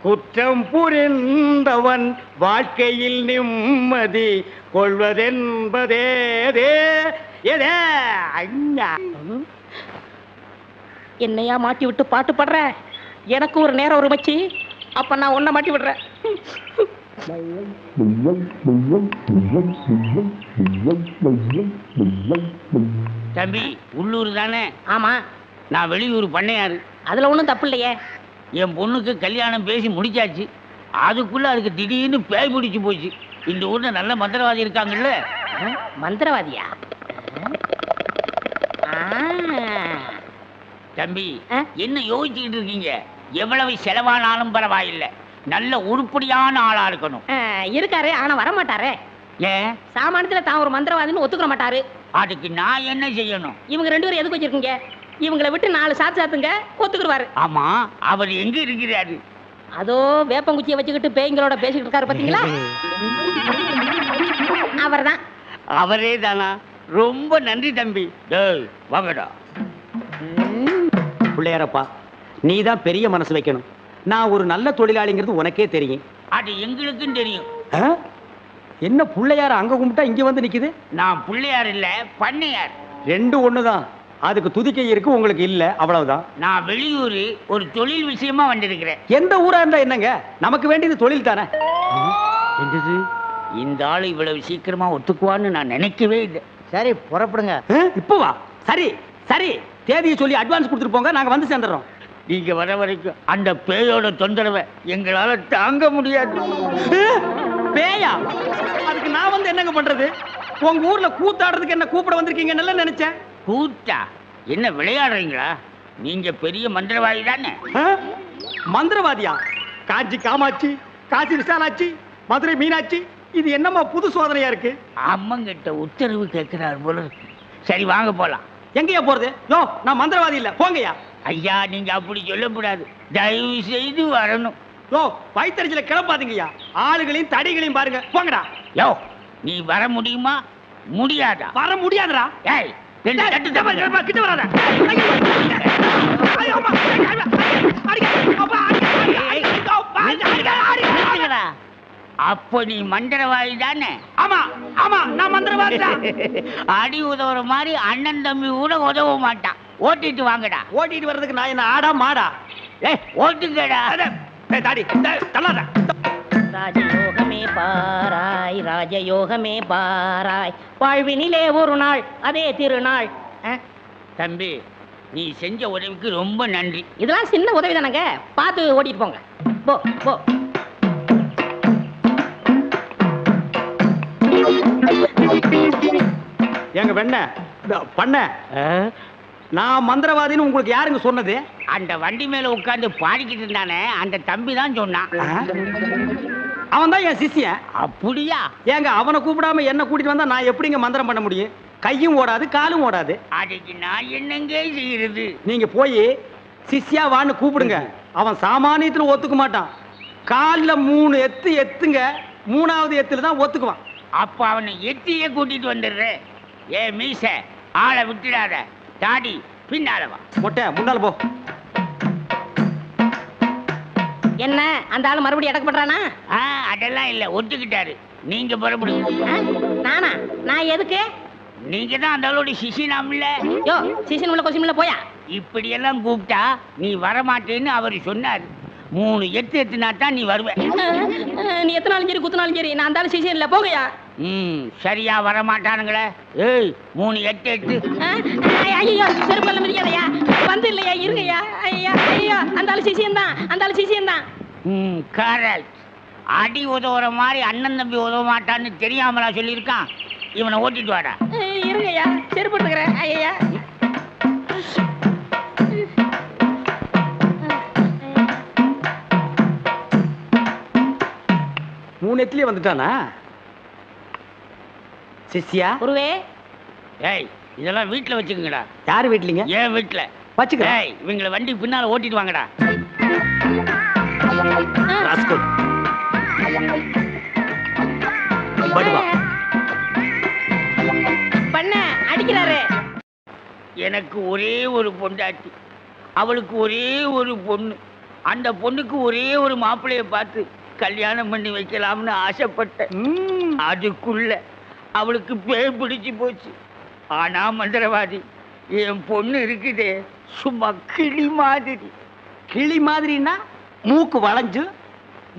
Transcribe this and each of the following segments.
குற்றம் புரிந்தவன் வாழ்க்கையில் நிம்மதி கொள்வதென்பதே என்னையா மாட்டி விட்டு பாட்டு பாடுற? எனக்கு ஒரு நேரம் ஒரு மச்சி, அப்ப நான் உன்னை மாட்டி விடுறேன். தம்பி உள்ளூர் தானே? ஆமா. நான் வெளியூர் பண்ணையாரு. அதுல ஒண்ணும் தப்பு இல்லையே. என் பொண்ணுக்கு கல்யாணம் பேசி முடிச்சாச்சு. அதுக்குள்ள அதுக்கு திடீர்னு பேய் பிடிச்சு போச்சு. இந்த ஊர்ல நல்ல மந்திரவாதி இருக்காங்கல்ல. மந்திரவாதியா? தம்பி என்ன யோசிச்சுக்கிட்டு இருக்கீங்க? எவ்வளவு செலவானாலும் பரவாயில்லை, நல்ல உருப்படியான ஆளா இருக்கணும். இருக்காரு, ஆனா வரமாட்டாரே. ஏன்? சாமானியத்துல தான் ஒரு மந்திரவாதின்னு ஒத்துக்க மாட்டாரு. அதுக்கு நான் என்ன செய்யணும்? இவங்க 2 பேரும் எதுக்கு வச்சிருக்கீங்க? இவங்களை விட்டு 4 சாத்து சாத்துங்க, ஒத்துக்குருவாரு. ஆமா, அவர் எங்க இருக்கிறாரு? அதோ வேப்பங்குச்சியை வச்சுக்கிட்டு பேய்களோட பேசிக்கிட்டு இருக்காரு, பாத்தீங்களா? அவர்தான். அவரே தானா? ரொம்ப நன்றி தம்பி. வாங்கடா. பிள்ளையாரப்பா, நீ தான் பெரிய மனசு வைக்கணும். நான் ஒரு நல்ல தொழிலாளிங்கிறது உனக்கே தெரியும். அது எங்களுக்கும் தெரியும். என்ன பிள்ளையார அங்க கும்பிட்டா இங்க வந்து நிக்குது? நான் பிள்ளையார் இல்ல, பண்ணையார். 2 ஒண்ணுதான். அதுக்கு துதிக்கை இருக்கு, உங்களுக்கு இல்ல, அவ்வளவுதான். நான் வெளியூர் ஒரு தொழில் விஷயமா வந்திருக்கிறேன். எந்த ஊரா இருந்தா என்னங்க, நமக்கு வேண்டியது தொழில் தானே. என்னது, இந்த ஆளு இவ்வளவு சீக்கிரமா ஒத்துக்குவான்னு நான் நினைக்கவே இல்லை. சரி, புறப்படுங்க. இப்போ வா. சரி சரி, தேதியை சொல்லி அட்வான்ஸ் கொடுத்துட்டு போங்க, நாங்க வந்து சேர்ந்துடுறோம். நீங்க வர வரைக்கும் அந்த பேயோட தொந்தரவை எங்களால தாங்க முடியாது. பேயா? அதுக்கு நான் வந்து என்னங்க பண்றது? உங்க ஊர்ல கூத்தாடுறதுக்கு என்ன கூப்பிட வந்திருக்கீங்கன்னு நினைச்சேன். கூத்தா? என்ன விளையாடுறீங்களா? நீங்க பெரிய மந்திரவாதி தானே? மந்திரவாதியா? காஞ்சி காமாட்சி, காசி விசாலாட்சி, மதுரை மீனாட்சி, இது என்னமா புது சோதனையா இருக்கு? அம்மங்கிட்ட உத்தரவு கேட்கிறார் போல. சரி வாங்க போலாம். எங்கயா போறது? யோ, நான் மந்திரவாதி இல்ல, போங்கயா. ஐயா, நீங்க அப்படி சொல்லக்கூடாது, தயவு செய்து வரணும். யோ, வயிற்றுல கிளப்பாதீங்கய்யா. ஆளுகளையும் தடிகளையும் பாருங்க, போங்கடா. யோ, நீ வர முடியுமா முடியாதா? வர முடியாதுடா. ஏய், கிட்ட வராத. அப்ப நீ மந்திரவாதி தானே? ஆமா ஆமா, நான் மந்திரவாதி தான். அடி உதவுற மாதிரி அண்ணன் தம்பி கூட உதவ மாட்டான். ஓட்டிட்டு வாங்கடா. ஓட்டிட்டு வர்றதுக்கு நான் என்ன ஆடா மாடா? ஓட்டுங்கடா. தாடி தள்ளாத. ராஜயோகமே பாராய், ராஜயோகமே பாராய், வாழ்வினிலே ஒரு நாள் அதே திருநாள். தம்பி, நீ செஞ்ச உதவிக்கு ரொம்ப நன்றி. இதெல்லாம் சின்ன உதவி தானங்க, பார்த்து ஓட்டிட்டு போங்க. போ போ. எங்க வெண்ண பண்ண, நான் மந்திரவாதின்னு உங்களுக்கு யாருங்க சொன்னது? அந்த வண்டி மேல உட்கார்ந்து பாடிக்கிட்டு இருந்தானே, அந்த தம்பி தான் சொன்னான். அவன் தான் என் சிஷ்யன். அப்படியா? ஏங்க, அவனை கூப்பிடாம என்ன கூட்டிட்டு வந்தா நான் எப்படிங்க மந்திரம் பண்ண முடியும்? கையும் ஓடாது, காலும் ஓடாது. அதுக்கு நான் என்னங்க செய்யறது? நீங்க போய் சிஷ்யா வான்னு கூப்பிடுங்க. அவன் சாமானியத்துல ஒத்துக்க மாட்டான். கால்ல 3 எத்து எத்துங்க, 3வது எத்துல தான் ஒத்துக்குவான். அப்ப அவனை எத்தியே கூட்டிட்டு வந்துடுறேன். ஏ மீச, ஆளை விட்டுடாத. தாடி பின்னால வா. மொட்டை முன்னால போ. என்ன, அந்த ஆளு மறுபடியும் அடக்க பண்றானா? அதெல்லாம் இல்ல, ஒத்துக்கிட்டாரு. நீங்க புறப்படுங்க. நானா? நான் எதுக்கு? நீங்க தான் அந்த ஆளோட சிசினாம்ல. யோ, சிசின் உள்ள கொசிமில்ல போயா. இப்படி எல்லாம் கூப்பிட்டா நீ வரமாட்டேன்னு அவர் சொன்னாரு. 3 எத்து எத்துனா தான் நீ வருவ. நீ எத்தனாலும் சரி குத்துனாலும் சரி, நான் அந்த ஆளு சிசின் இல்ல, போகையா. சரியா வரமாட்டானுங்களே. ஏய், 3 எட்டு எட்டு. ஐயோ, செருப்பல்ல மிதிக்காதயா. வந்து இல்லையா, இருங்கய்யா. ஐயா ஐயா, அந்த ஆளு சிசியன் தான், அந்த ஆளு சிசியன் தான். கரெக்ட். அடி உதவுற மாதிரி அண்ணன் தம்பி உதவ மாட்டான்னு தெரியாமலா சொல்லியிருக்கான். இவனை ஓட்டிட்டு வாடா. இருங்கய்யா, செருப்பு எடுத்துக்கிறேன். ஐயா, 3 எத்துலயே வந்துட்டானா சிஷ்யா? குருவே. ஏய், இதெல்லாம் வீட்டுல வச்சுக்கங்கடா. யாரு வீட்லீங்க? ஏன் வீட்டுல வச்சுக்கிறேன். ஏய், இவங்களை வண்டி பின்னால ஓட்டிட்டு வாங்கடா. ராஸ்கல். படுவா. பண்ண அடிக்கிறாரு. எனக்கு ஒரே ஒரு பொண்டாட்டி, அவளுக்கு ஒரே ஒரு பொண்ணு. அந்த பொண்ணுக்கு ஒரே ஒரு மாப்பிள்ளைய பார்த்து கல்யாணம் பண்ணி வைக்கலாம்னு ஆசைப்பட்டேன். அதுக்குள்ள அவளுக்கு பேய் பிடிச்சு போச்சு. ஆனா மந்திரவாதி, என் பொண்ணு இருக்குதே சும்மா கிளி மாதிரி. கிளி மாதிரின்னா மூக்கு வளைஞ்சு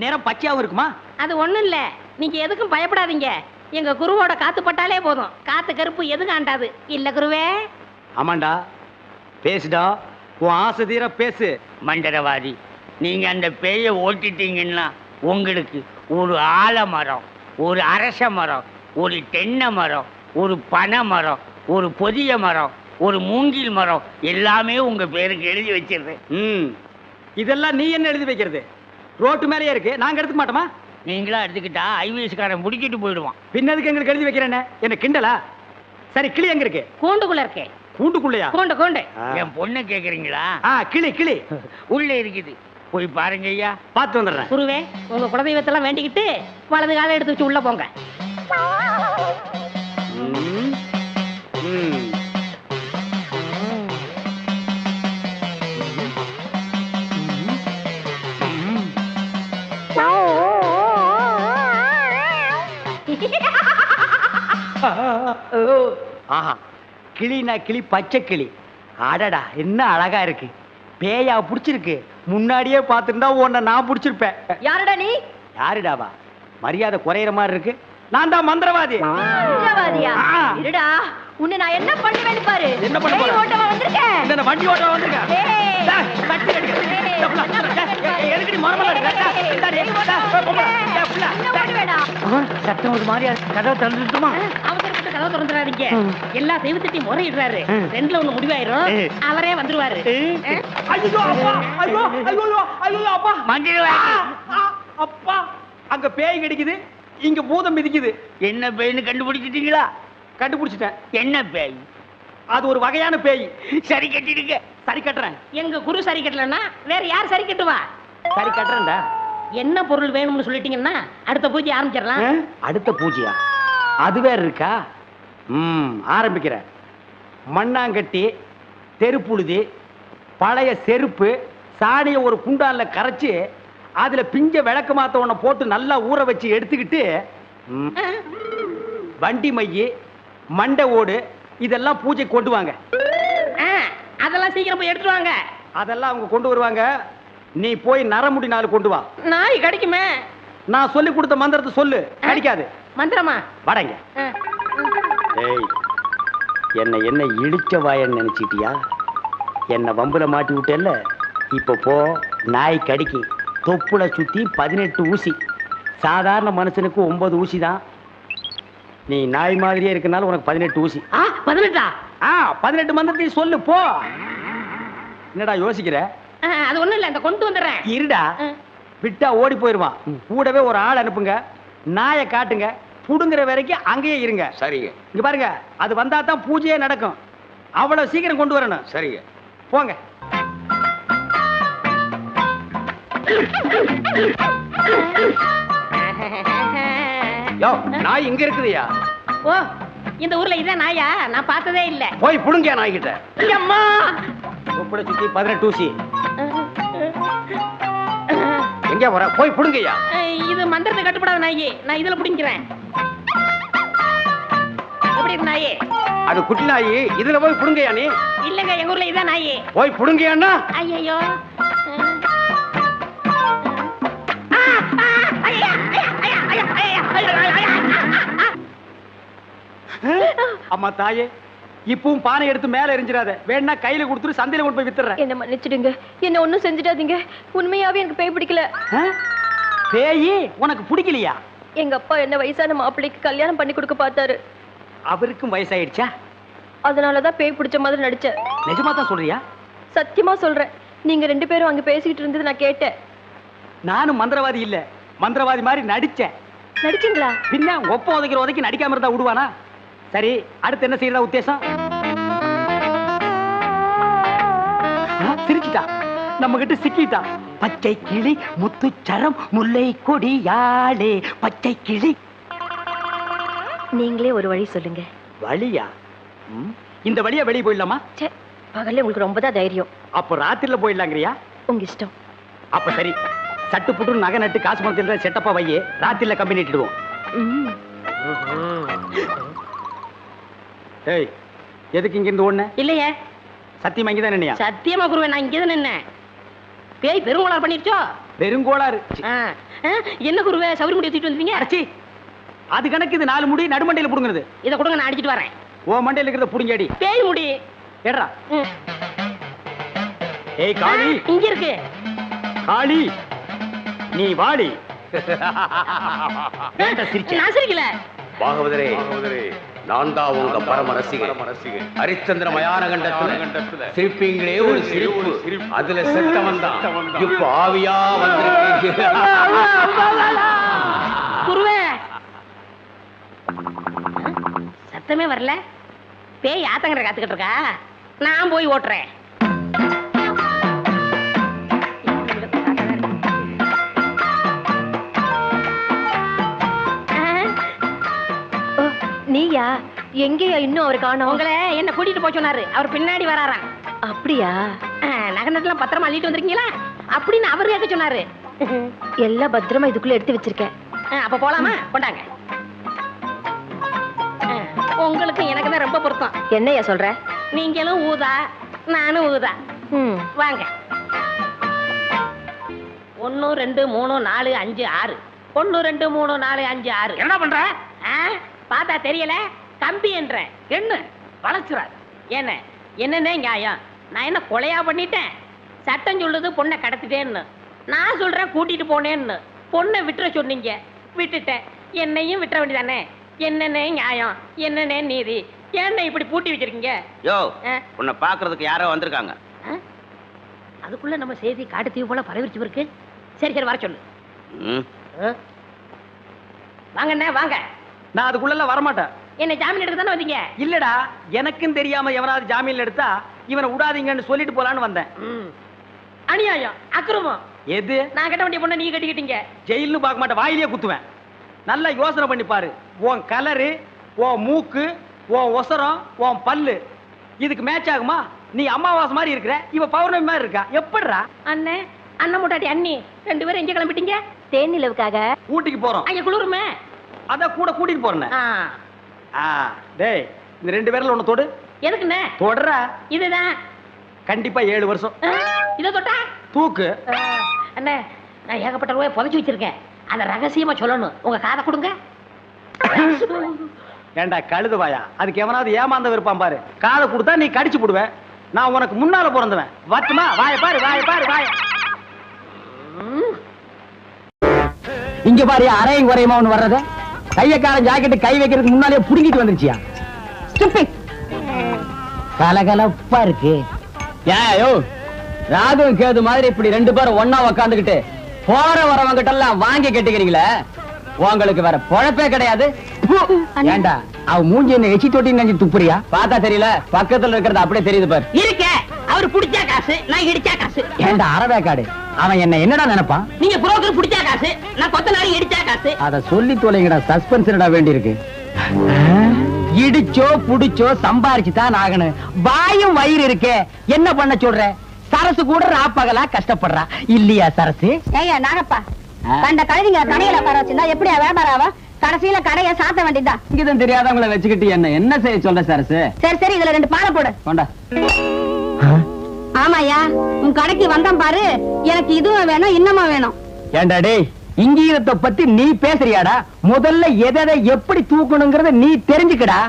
நேரம் பச்சையாவும் இருக்குமா? அது ஒண்ணும் இல்ல, நீங்க எதுக்கும் பயப்படாதீங்க. எங்க குருவோட காத்து பட்டாலே போதும், காத்து கருப்பு எதுவும் ஆண்டாது. இல்ல குருவே? ஆமாண்டா, பேசுடா, உன் ஆசை தீர பேசு. மந்திரவாதி, நீங்க அந்த பேயை ஓட்டிட்டீங்கன்னா உங்களுக்கு ஒரு ஆலமரம், ஒரு அரச மரம், ஒரு தென்னை மரம், ஒரு பனை மரம், ஒரு பொதிய மரம், ஒரு மூங்கில் மரம் எல்லாமே உங்க பேருக்கு எழுதி வச்சிருக்கேன். இதெல்லாம் நீ என்ன எழுதி வைக்கிறது? ரோட்டு மேலேயே இருக்கு, நாங்க எடுத்துக்க மாட்டோமா? நீங்களா எடுத்துக்கிட்டா ஐவிஎஸ்காரன் முடிக்கிட்டு போயிடுவான். பின்னதுக்கு எங்களுக்கு எழுதி வைக்கிறேன்னு என்ன கிண்டலா? சரி, கிளி எங்க இருக்கு? கூண்டுக்குள்ள இருக்கே. கூண்டுக்குள்ளையா? கூண்டு கூண்டு. என் பொண்ணை கேக்குறீங்களா? கிளி கிளி உள்ள இருக்குது, போய் பாருங்க ஐயா. பார்த்து வந்துடுறேன். குருவே, உங்க குலதெய்வத்தெல்லாம் வேண்டிக்கிட்டு வலது காலை எடுத்து வச்சு உள்ள போங்க. ம், ம். ஆஹா, கிளினா கிளி, பச்சை கிளி. அடடா, என்ன அழகா இருக்கு. பேயா புடிச்சிருக்கு. முன்னாடியே பார்த்துருந்தா உன்னை நான் புடிச்சிருப்பேன். யாருடா நீ? யாருடாவா? மரியாதை குறையிற மாதிரி இருக்கு. நான் தான் மந்திரவாதி. மந்திரவாதியா? இருடா, உன்னை நான் என்ன பண்ணுவேன்னு பாரு. என்ன பண்ண போற? பேய் ஓட்டவா வந்திருக்கேன். இந்த வண்டி ஓட்ட வந்திருக்கேன். ஏய், டேய், கட்டி கட்டி. எதுக்கு நீ மரமல இருக்க? சத்தம் ஒரு மாதிரியா கதவை திறந்துட்டுமா? அவசரப்பட்டு கதவை திறந்துடாதீங்க. எல்லா தெய்வத்திட்டையும் முறையிடுறாரு. ரெண்டுல ஒண்ணு முடிவாயிரும், அவரே வந்துருவாரு. ஐயோ அப்பா, ஐயோ ஐயோ ஐயோ அப்பா, மந்திரவாதி, அப்பா, அங்க பேய் கிடைக்குது, இங்க பூதம் மிதிக்குது. என்ன பேய்னு கண்டுபிடிச்சிட்டீங்களா? கண்டுபிடிச்சிட்டேன். என்ன பேய்? அது ஒரு வகையான பேய். சரி கட்டிடுங்க. சரி கட்டுறேன். எங்க குரு சரி கட்டலன்னா வேற யார் சரி கட்டுவா? சரி கட்டுறேன்டா. என்ன பொருள் வேணும்னு சொல்லிட்டீங்கன்னா அடுத்த பூஜை ஆரம்பிச்சிடலாம். அடுத்த பூஜையா? அது வேற இருக்கா? ஆரம்பிக்கிறேன். மண்ணாங்கட்டி, தெருப்புழுதி, பழைய செருப்பு, சாணியை ஒரு குண்டான்ல கரைச்சு அதுல பிஞ்ச விளக்கு மாத்த ஒண்ண போட்டு நல்லா ஊற வச்சு எடுத்துக்கிட்டு வண்டி மைய, மண்டை ஓடு இதெல்லாம் பூஜை கொண்டு வாங்க. அதெல்லாம் சீக்கிரம் போய் எடுத்துட்டு வாங்க. அதெல்லாம் அவங்க கொண்டு வருவாங்க. நீ போய் நரமுடி 4 கொண்டு வா. நாய் கிடைக்குமே. நான் சொல்லி கொடுத்த மந்திரத்தை சொல்லு, கிடைக்காது. மந்திரமா? வடங்க. ஏய், என்ன இடிச்ச வாயன்னு நினைச்சிட்டியா? என்ன வம்புல மாட்டி விட்டேல்ல, இப்ப போ. நாய் கடிக்கு தொப்புல சுத்தி 18 ஊசி. சாதாரண மனுஷனுக்கு 9 ஊசி தான். நீ நாய் மாதிரியே இருக்கனால உனக்கு 18 ஊசி. 18? 18 மந்திரத்தையும் சொல்லு, போ. என்னடா யோசிக்கிற? அது ஒண்ணும் இல்ல, இந்த கொண்டு வந்துடுறேன். இருடா, விட்டா ஓடி போயிருவான். கூடவே ஒரு ஆள் அனுப்புங்க, நாயை காட்டுங்க, புடுங்குற வரைக்கும் அங்கேயே இருங்க. சரிங்க. இங்க பாருங்க, அது வந்தா தான் பூஜையே நடக்கும். அவ்வளவு சீக்கிரம் கொண்டு வரணும். சரிங்க. போங்க. யோ, நாய் இங்க இருக்குதுயா. ஓ, இந்த ஊர்ல இதான் நாயா? நான் பார்த்ததே இல்ல. போய் புடுங்க நாய்கிட்ட. அம்மா, தொப்புல சுத்தி 18 ஊசி. எங்க வர? போய் புடுங்கய்யா. இது மந்திரத்தை கட்டுப்படாத நாயி, நான் இதுல புடிங்கிறேன். எப்படி இருக்கு நாயி? அது குட்டி நாயி, இதுல போய் புடுங்கய்யா. நீ இல்லங்க, எங்க ஊர்ல இதான் நாயி. போய் புடுங்கய்யான்னா. ஐயோ, அம்மா தாயே, இப்பவும் பானை எடுத்து மேல எரிஞ்சிடாத. வேணா கையில கொடுத்துட்டு சந்தையில கொண்டு போய் வித்துறேன். என்ன மன்னிச்சிடுங்க, என்ன ஒண்ணும் செஞ்சிடாதீங்க. உண்மையாவே எனக்கு பேய் பிடிக்கல. பேயி உனக்கு பிடிக்கலையா? எங்க அப்பா என்ன வயசான மாப்பிள்ளைக்கு கல்யாணம் பண்ணி கொடுக்க பார்த்தாரு. அவருக்கும் வயசாயிடுச்சா? அதனாலதான் பேய் பிடிச்ச மாதிரி நடிச்சேன். நிஜமா தான் சொல்றியா? சத்தியமா சொல்றேன். நீங்க 2 பேரும் அங்க பேசிக்கிட்டு இருந்தது நான் கேட்டேன். நானும் மந்திரவாதி இல்ல, மந்திரவாதி மாதிரி நடிச்சேன். நடிச்சீங்களா? பின்ன ஒப்ப உதைக்கிற உதைக்கு நடிக்காம இருந்தா விடுவானா? சரி, அடுத்து என்ன செய்யறதா உத்தேசம்? சிரிச்சிட்டா, நம்ம கிட்ட சிக்கிட்டா. பச்சை கிளி முத்துச்சரம் முல்லை கொடியாளே பச்சை கிளி. நீங்களே ஒரு வழி சொல்லுங்க. வழியா? இந்த வழியா வெளியே போயிடலாமா? பகல்ல உங்களுக்கு ரொம்ப தான் தைரியம். அப்போ ராத்திரில போயிடலாங்கிறியா? உங்க இஷ்டம். அப்ப சரி, சட்டு புட்டு நகை நட்டு காசு பணத்தில் செட்டப்பா வையே, ராத்திரில கம்பெனி இட்டுடுவோம். ம். ஏய், எதுக்கு இங்க இருந்து ஓடுன? இல்லையே, சத்தியமா இங்கதான் நின்னையா? சத்தியமா குருவே, நான் இங்கதான் நின்னேன். பேய் பெருங்கோளாறு பண்ணிருச்சோ? பெருங்கோளாறு. என்ன குருவே, சவுரி முடி தூக்கிட்டு வந்துட்டீங்க? அடச்சி, அது கணக்கு. இது 4 முடி நடுமண்டையில புடுங்குறது. இதை கொடுங்க, நான் அடிச்சிட்டு வரேன். ஓ மண்டையில இருக்கிறத புடுங்கடி. பேய் முடி ஏடா. ஏய் காளி, இங்க இருக்கு. காளி நீ வாடி. நான் சிரிக்கல. பாகவதரே, நான் தான் உங்க பரம ரசிகன். ஹரிச்சந்திர மயான கண்டத்துல சிரிப்பீங்களே ஒரு சிரிப்பு, அதுல செத்தவன் தான் இப்ப ஆவியா வந்திருக்கீங்க. குருவே, சத்தமே வரல. பேய் ஆத்தங்கரை காத்துக்கிட்டு இருக்கா, நான் போய் ஓட்டுறேன். ஓ, நீயா? எங்கேயா இன்னும் அவரை காணோம்? உங்களை என்ன கூட்டிட்டு போய் சொன்னாரு, அவர் பின்னாடி வராராம். அப்படியா? நகை நட்டுலாம் பத்திரமா அள்ளிட்டு வந்திருக்கீங்களா அப்படின்னு அவர் கேட்க சொன்னாரு. எல்லாம் பத்திரமா இதுக்குள்ள எடுத்து வச்சிருக்கேன். அப்ப போலாமா? கொண்டாங்க. உங்களுக்கு எனக்கு தான் ரொம்ப பொருத்தம். என்னையா சொல்ற? நீங்களும் ஊதா, நானும் ஊதா. வாங்க. 1 2 3 4 5 6. 1 2 3 4 5 6. என்ன பண்ற? பார்த்தா தெரியல, கம்பி என்ற என்ன வளச்சுறாரு? என்ன என்னன்னே நியாயம்? நான் என்ன கொலையா பண்ணிட்டேன்? சட்டம் சொல்லுது பொண்ணை கடத்திட்டேன்னு, நான் சொல்றேன் கூட்டிட்டு போனேன்னு. பொண்ணை விட்டுற சொன்னீங்க, விட்டுட்டேன். என்னையும் விட்டுற வேண்டியதானே? என்னன்னே நியாயம், என்னன்னே நீதி? என்ன இப்படி பூட்டி வச்சிருக்கீங்க? யோ, உன்னை பாக்குறதுக்கு யாரோ வந்திருக்காங்க. அதுக்குள்ள நம்ம செய்தி காட்டுத்தீவு போல பரவிச்சு இருக்கு. சரி சரி, வர சொல்லு. வாங்கண்ணே வாங்க. நான் அதுக்குள்ள வரமாட்டேன். என்ன ஜாமீன் எடுக்க தானே வந்தீங்க? இல்லடா, எனக்கும் தெரியாம எவனாவது ஜாமீன்ல எடுத்தா இவனை விடாதீங்கன்னு சொல்லிட்டு போலான்னு வந்தேன். அநியாயம், அக்கிரமம். எது? நான் கட்ட வேண்டிய பொண்ணை நீங்க கட்டிக்கிட்டீங்க. ஜெயில்னு பார்க்க மாட்டேன், வாயிலேயே குத்துவேன். நல்லா யோசனை பண்ணி பாரு. உன் கலரு, உன் மூக்கு, உன் ஒசரம், உன் பல்லு இதுக்கு மேட்ச் ஆகுமா? நீ அம்மாவாசை மாதிரி இருக்கிற, இவ பௌர்ணமி மாதிரி இருக்கா. எப்படிரா? அண்ணே, அண்ணன் முட்டாட்டி அண்ணி 2 பேரும் எங்க கிளம்பிட்டீங்க? தேன் நிலவுக்காக ஊட்டிக்கு போறோம். அங்க குளிருமே, அதான் கூட கூட்டிட்டு போறேன். டேய், இந்த 2 பேர்ல ஒண்ணு தொடு. எதுக்குண்ணே? தொடரா. இதுதான் கண்டிப்பா 7 வருஷம். இத தொட்டா தூக்கு. அண்ணே, நான் ஏகப்பட்ட ரூபாய் புதைச்சு வச்சிருக்கேன், அத ரகசியமா சொல்லணும். உங்க காதை கொடுங்க. ஏண்டா கழுதுவாயா, அதுக்கு எவனாவது ஏமாந்த விருப்பான் பாரு. காதை கொடுத்தா நீ கடிச்சு போடுவ. நான் உனக்கு முன்னால பிறந்தவன். வட்டுமா? வாய பாரு, வாய பாரு, வாய. இங்க பாரு, அரையும் குறையுமா ஒண்ணு வர்றத. கையக்காரன் ஜாக்கெட்டு கை வைக்கிறதுக்கு முன்னாலே புடுங்கிட்டு வந்துருச்சியா? கலகலப்பா இருக்கு. ஏயோ, ராகு கேது மாதிரி இப்படி 2 பேரும் ஒன்னா உக்காந்துக்கிட்டு போற வரவங்கிட்ட எல்லாம் வாங்கி கட்டிக்கிறீங்களே, உங்களுக்கு வேற பொழப்பே கிடையாது. ஏண்டா, அவ மூஞ்சி என்ன எச்சி தொட்டி நெஞ்சு துப்புறியா? பார்த்தா தெரியல, பக்கத்துல இருக்கிறது அப்படியே தெரியுது பாரு. இருக்க, அவரு புடிச்சா காசு, நான் இடிச்சா காசு. ஏண்டா அரவேக்காடு, அவன் என்ன என்னடா நினைப்பான்? நீங்க புரோக்கர் புடிச்சா காசு, நான் கொத்த நாள் இடிச்சா காசு. அத சொல்லி தொலைங்கடா, சஸ்பென்ஸ்டா வேண்டி இருக்கு. இடிச்சோ புடிச்சோ சம்பாரிச்சு தான் ஆகணும். வாயும் வயிறு இருக்கே, என்ன பண்ண சொல்ற? சரசு கூட ராப்பகலா கஷ்டப்படுறா இல்லையா சரசு? ஏய்யா நாகப்பா, கண்ட கழுதிங்க கடையில உட்கார வச்சிருந்தா எப்படியா வியாபாரம் ஆவா? கடைசியில கடையை சாத்த வேண்டியதுதான். இங்கதான் தெரியாதவங்களை வச்சுக்கிட்டு என்ன செய்ய சொல்ற சரசு? சரி சரி, இதுல 2 பாலை போடு. கொண்டா. ஆமாயா, உன் கடைக்கு வந்தேன் பாரு, எனக்கு இதுவும் வேணும் இன்னமும் வேணும். ஏண்டா டேய், இங்கீதத்தை பத்தி நீ பேசுறியாடா? முதல்ல எதை எப்படி தூக்கணுங்கிறத நீ தெரிஞ்சுக்கடா.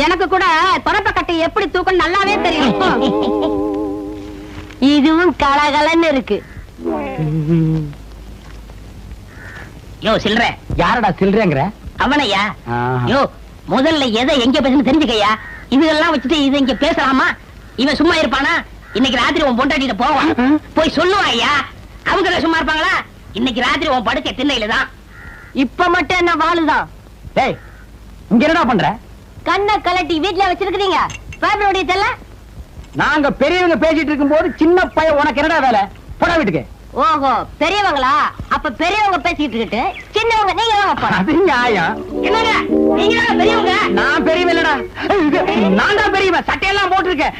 எனக்கு கூட தொடப்ப கட்டை எப்படி தூக்கணும் நல்லாவே தெரியும். இதுவும் கலகலன்னு இருக்கு. யோ சில்ற, யாரடா சில்றேங்கிற? அவனையா? யோ, முதல்ல எதை எங்க பேசணும் தெரிஞ்சுக்கையா. இதெல்லாம் வச்சுட்டு இது இங்க பேசலாமா? இவன் சும்மா இருப்பானா? இன்னைக்கு ராத்திரி உன் பொண்டாட்டிட்ட போவான், போய் சொல்லுவான். ஐயா, அவங்க சும்மா இருப்பாங்களா? இன்னைக்கு ராத்திரி உன் படுக்கை திண்ணையில தான். இப்ப மட்டும் என்ன வாழுதான்? டேய், இங்க என்னடா பண்ற? கண்ணை கலட்டி வீட்டுல வச்சிருக்கீங்க. பேப்பரோடைய தெல்ல. நாங்க பெரியவங்க பேசிட்டு இருக்கும் போது சின்ன பையன் உனக்கு என்னடா வேலை? போடா வீட்டுக்கு. ஓஹோ, பெரியவங்களா? அப்ப பெரியவங்க பேசிட்டு இருக்கு, சின்னவங்க நீங்க தான் வைப்பாங்க. அது நியாயம். என்னங்க நீங்க தான் பெரியவங்க? நான் பெரியவன் இல்லடா, நான் தான் பெரியவன். சட்டையெல்லாம் போட்டிருக்கேன்.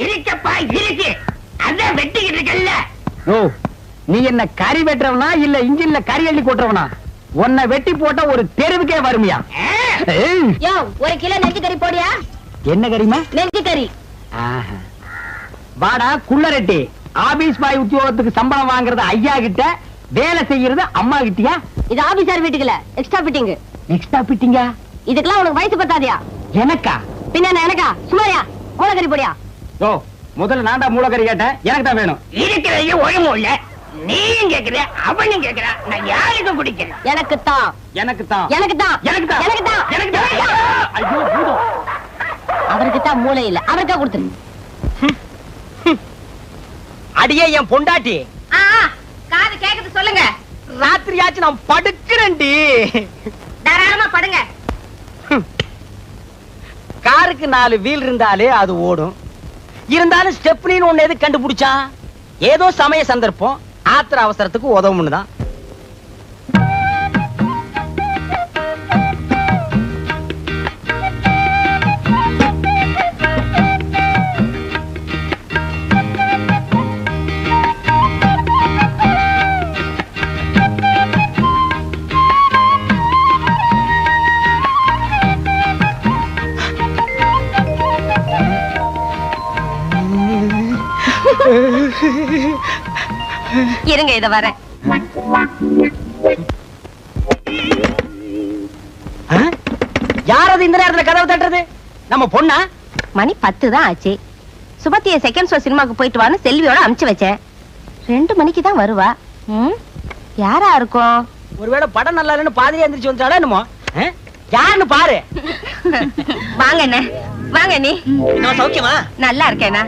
இருக்கப்பா இருக்கு, அதான் வெட்டிக்கிட்டு ஓ, நீ என்ன கறி வெட்டுறவனா இல்ல இன்ஜின்ல கறி அள்ளி கொட்டுறவனா? உன்னை வெட்டி போட்ட ஒரு தெருவுக்கே வருமியா? யோ, 1 கிலோ நெஞ்சு கறி போடியா? என்ன கறிமா? நெஞ்சு கறி. வாடா குள்ளரெட்டி. ஆபீஸ் பாய் உத்தியோகத்துக்கு சம்பளம் வாங்குறது ஐயா கிட்ட, வேலை செய்யறது அம்மா கிட்டியா? இது ஆபீசர் வீட்டுக்குல எக்ஸ்ட்ரா ஃபிட்டிங். எக்ஸ்ட்ரா ஃபிட்டிங்கா? இதுக்கெல்லாம் உனக்கு வயசு பத்தாதியா? எனக்கா? பின்ன எனக்கா? சும்மாயா? மூளைக்கறி போடியா? ஓ, முதல்ல நான் தான் மூளைக்கறி கேட்டேன். எனக்கு தான் வேணும். இருக்கிறது ஒழுங்கும் இல்ல. நீயும் கேக்குற, அவனும் கேக்குறா. நான் யாருக்கு குடிக்கிறேன்? எனக்கு தான். எனக்கு தான். எனக்கு தான். எனக்கு தான். எனக்கு தான். எனக்கு தான். ஐயோ பூதம். அவருக்கு தான் மூளை இல்ல. அவருக்கா கொடுத்துரு. அடியே என் பொண்டாட்டி. காது கேக்குது, சொல்லுங்க. ராத்திரியாச்சு நான் படுக்கிறேன்டி. தாராளமா படுங்க. காருக்கு 4 வீல் இருந்தாலே அது ஓடும். இருந்தாலும் ஸ்டெப்னின்னு ஒண்ணு எது கண்டுபிடிச்சா? ஏதோ சமய சந்தர்ப்பம், ஆத்திர அவசரத்துக்கு உதவும்னு தான். இருங்க, இத வரேன். யார் அது இந்த நேரத்துல கதவு தட்டுறது? நம்ம பொண்ணா? மணி 10 தான் ஆச்சு. சுபத்திய செகண்ட் ஷோ சினிமாக்கு போயிட்டு வான்னு செல்வியோட அனுப்பிச்சு வச்சேன். 2 மணிக்கு தான் வருவா. யாரா இருக்கும்? ஒருவேளை படம் நல்லா இல்லைன்னு பாதிரியா எந்திரிச்சு வந்துட்டாளா என்னமோ? யாருன்னு பாரு. வாங்க அண்ணே, வாங்க நீ. நம்ம சௌக்கியமா? நல்லா இருக்கேனா?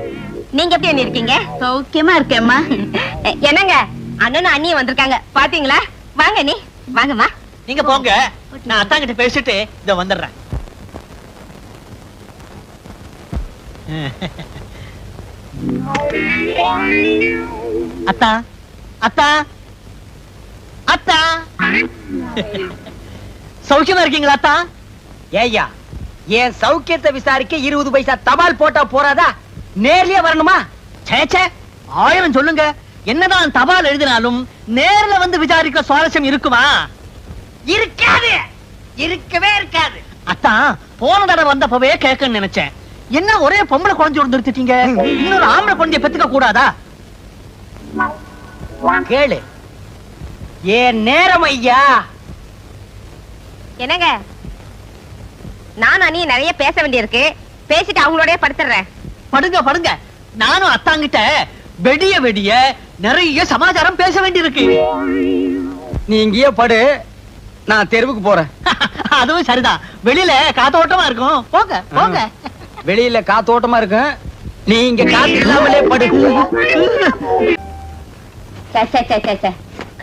நீங்க எப்படி அண்ணி இருக்கீங்க? சௌக்கியமா இருக்கேம்மா. என்னங்க, அண்ணனும் அண்ணியும் வந்திருக்காங்க பாத்தீங்களா? வாங்க நீ, வாங்கம்மா. நீங்க போங்க, நான் அத்தாங்கிட்ட பேசிட்டு இத வந்துடுறேன். அத்தா, அத்தா, அத்தா, சௌக்கியமா இருக்கீங்களா அத்தா? ஏய்யா, என் சௌக்கியத்தை விசாரிக்க 20 பைசா தபால் போட்டா போறாதா? நேர்லயே வரணுமா? சேச்சே, 1000 சொல்லுங்க. என்னதான் தபால் எழுதினாலும் நேர்ல வந்து விசாரிக்க சுவாரஸ்யம் இருக்குமா? இருக்காது, இருக்கவே இருக்காது. அத்தான், போன தடவை வந்தப்பவே கேட்கன்னு நினைச்சேன். என்ன ஒரே பொம்பளை குழந்தை நிறுத்திட்டீங்க? இன்னொரு ஆம்பளை குழந்தைய பெத்துக்க கூடாதா? கேளு, ஏன் நேரம் ஐயா. என்னங்க, நான் அண்ணி நிறைய பேச வேண்டியிருக்கு. பேசிட்டு அவங்களோடய படுத்துறேன். படுங்க படுங்க, நானும் அத்தாங்கிட்ட வெடிய வெடிய நிறைய சமாச்சாரம் பேச வேண்டியிருக்கு. நீ இங்கேயே படு, நான் தெருவுக்கு போறேன். அதுவும் சரிதான், வெளியில காத்தோட்டமா இருக்கும். போங்க போங்க. வெளியில காத்தோட்டமா இருக்கும், நீ இங்க காத்து இல்லாமலே படு.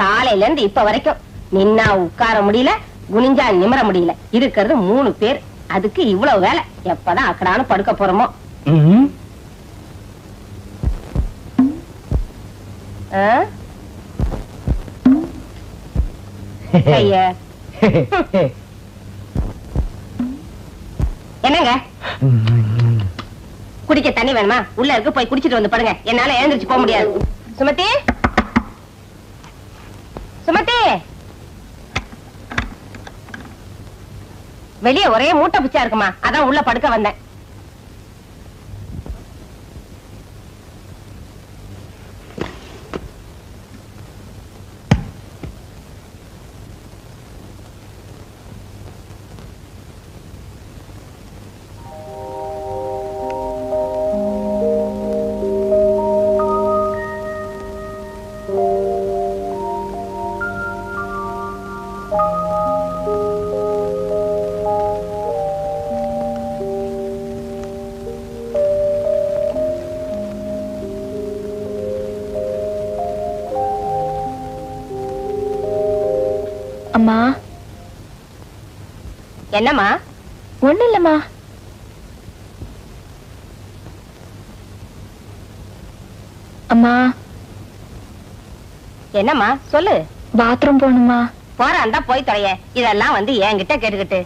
காலையில இருந்து இப்ப வரைக்கும் நின்னா உட்கார முடியல, குனிஞ்சா நிமிர முடியல. இருக்கிறது 3 பேர், அதுக்கு இவ்வளவு வேலை. எப்பதான் அக்கடான்னு படுக்க போறோமோ? என்னங்க, குடிக்க தண்ணி வேணுமா? உள்ள இருக்கு, போய் குடிச்சிட்டு வந்து படுங்க. என்னால எழுந்திருச்சு போக முடியாது. சுமதி, சுமதி, வெளியே ஒரே மூட்டை பிச்சா இருக்குமா, அதான் உள்ள படுக்க வந்தேன். அம்மா. என்னம்மா? ஒண்ணு இல்லம்மா. அம்மா. என்னம்மா சொல்லு. பாத்ரூம் போகணுமா? போறான்டா போய் தொலைய. இதெல்லாம் வந்து என்கிட்ட கேட்டுக்கிட்டு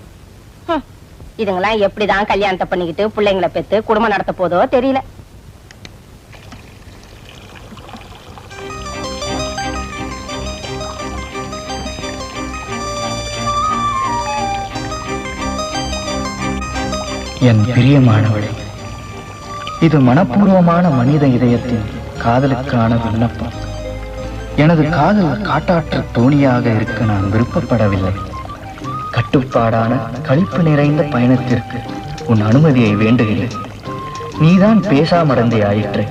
இதுங்கெல்லாம் எப்படிதான் கல்யாணத்தை பண்ணிக்கிட்டு பிள்ளைங்களை பெத்து குடும்பம் நடத்த போதோ தெரியல. என் பிரியமானவளே, இது மனப்பூர்வமான மனித இதயத்தின் காதலுக்கான விண்ணப்பம். எனது காதல் காட்டாற்று தோணியாக இருக்க நான் விருப்பப்படவில்லை. கட்டுப்பாடான களிப்பு நிறைந்த பயணத்திற்கு உன் அனுமதியை வேண்டுகிறேன். நீதான் பேசாமடந்தே ஆயிற்று.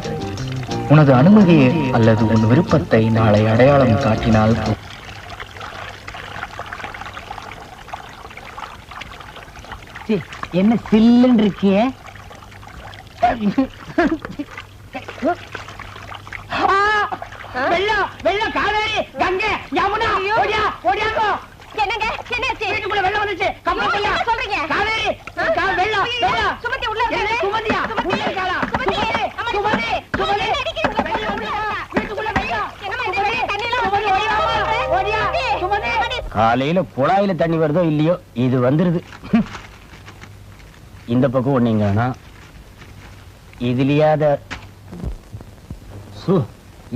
உனது அனுமதியை அல்லது உன் விருப்பத்தை நாளை அடையாளம் காட்டினால் என்ன சில்லுன்னு இருக்கியே? வெள்ளம் வெள்ளம், காவேரி, கங்கை, யமுனா, ஓடியா ஓடியாங்கோ. என்னங்க என்னாச்சு? வீட்டுக்குள்ள வெள்ளம் வந்துச்சு. என்ன சொல்றீங்க? காவேரி, வெள்ளம் வெள்ளம். சுமதி உள்ள இருக்காரு. சுமதியா? உள்ள இருக்காளா? சுமதி, சுமதி, சுமதி. வெள்ளம் வந்துச்சு. வீட்டுக்குள்ள வெள்ளம். சுமதி, ஓடியா, சுமதி. காலையில குழாயில தண்ணி வருதோ இல்லையோ, இது வந்துருது. இந்த பக்கம் ஒண்ணீங்கன்னா இதுலயாத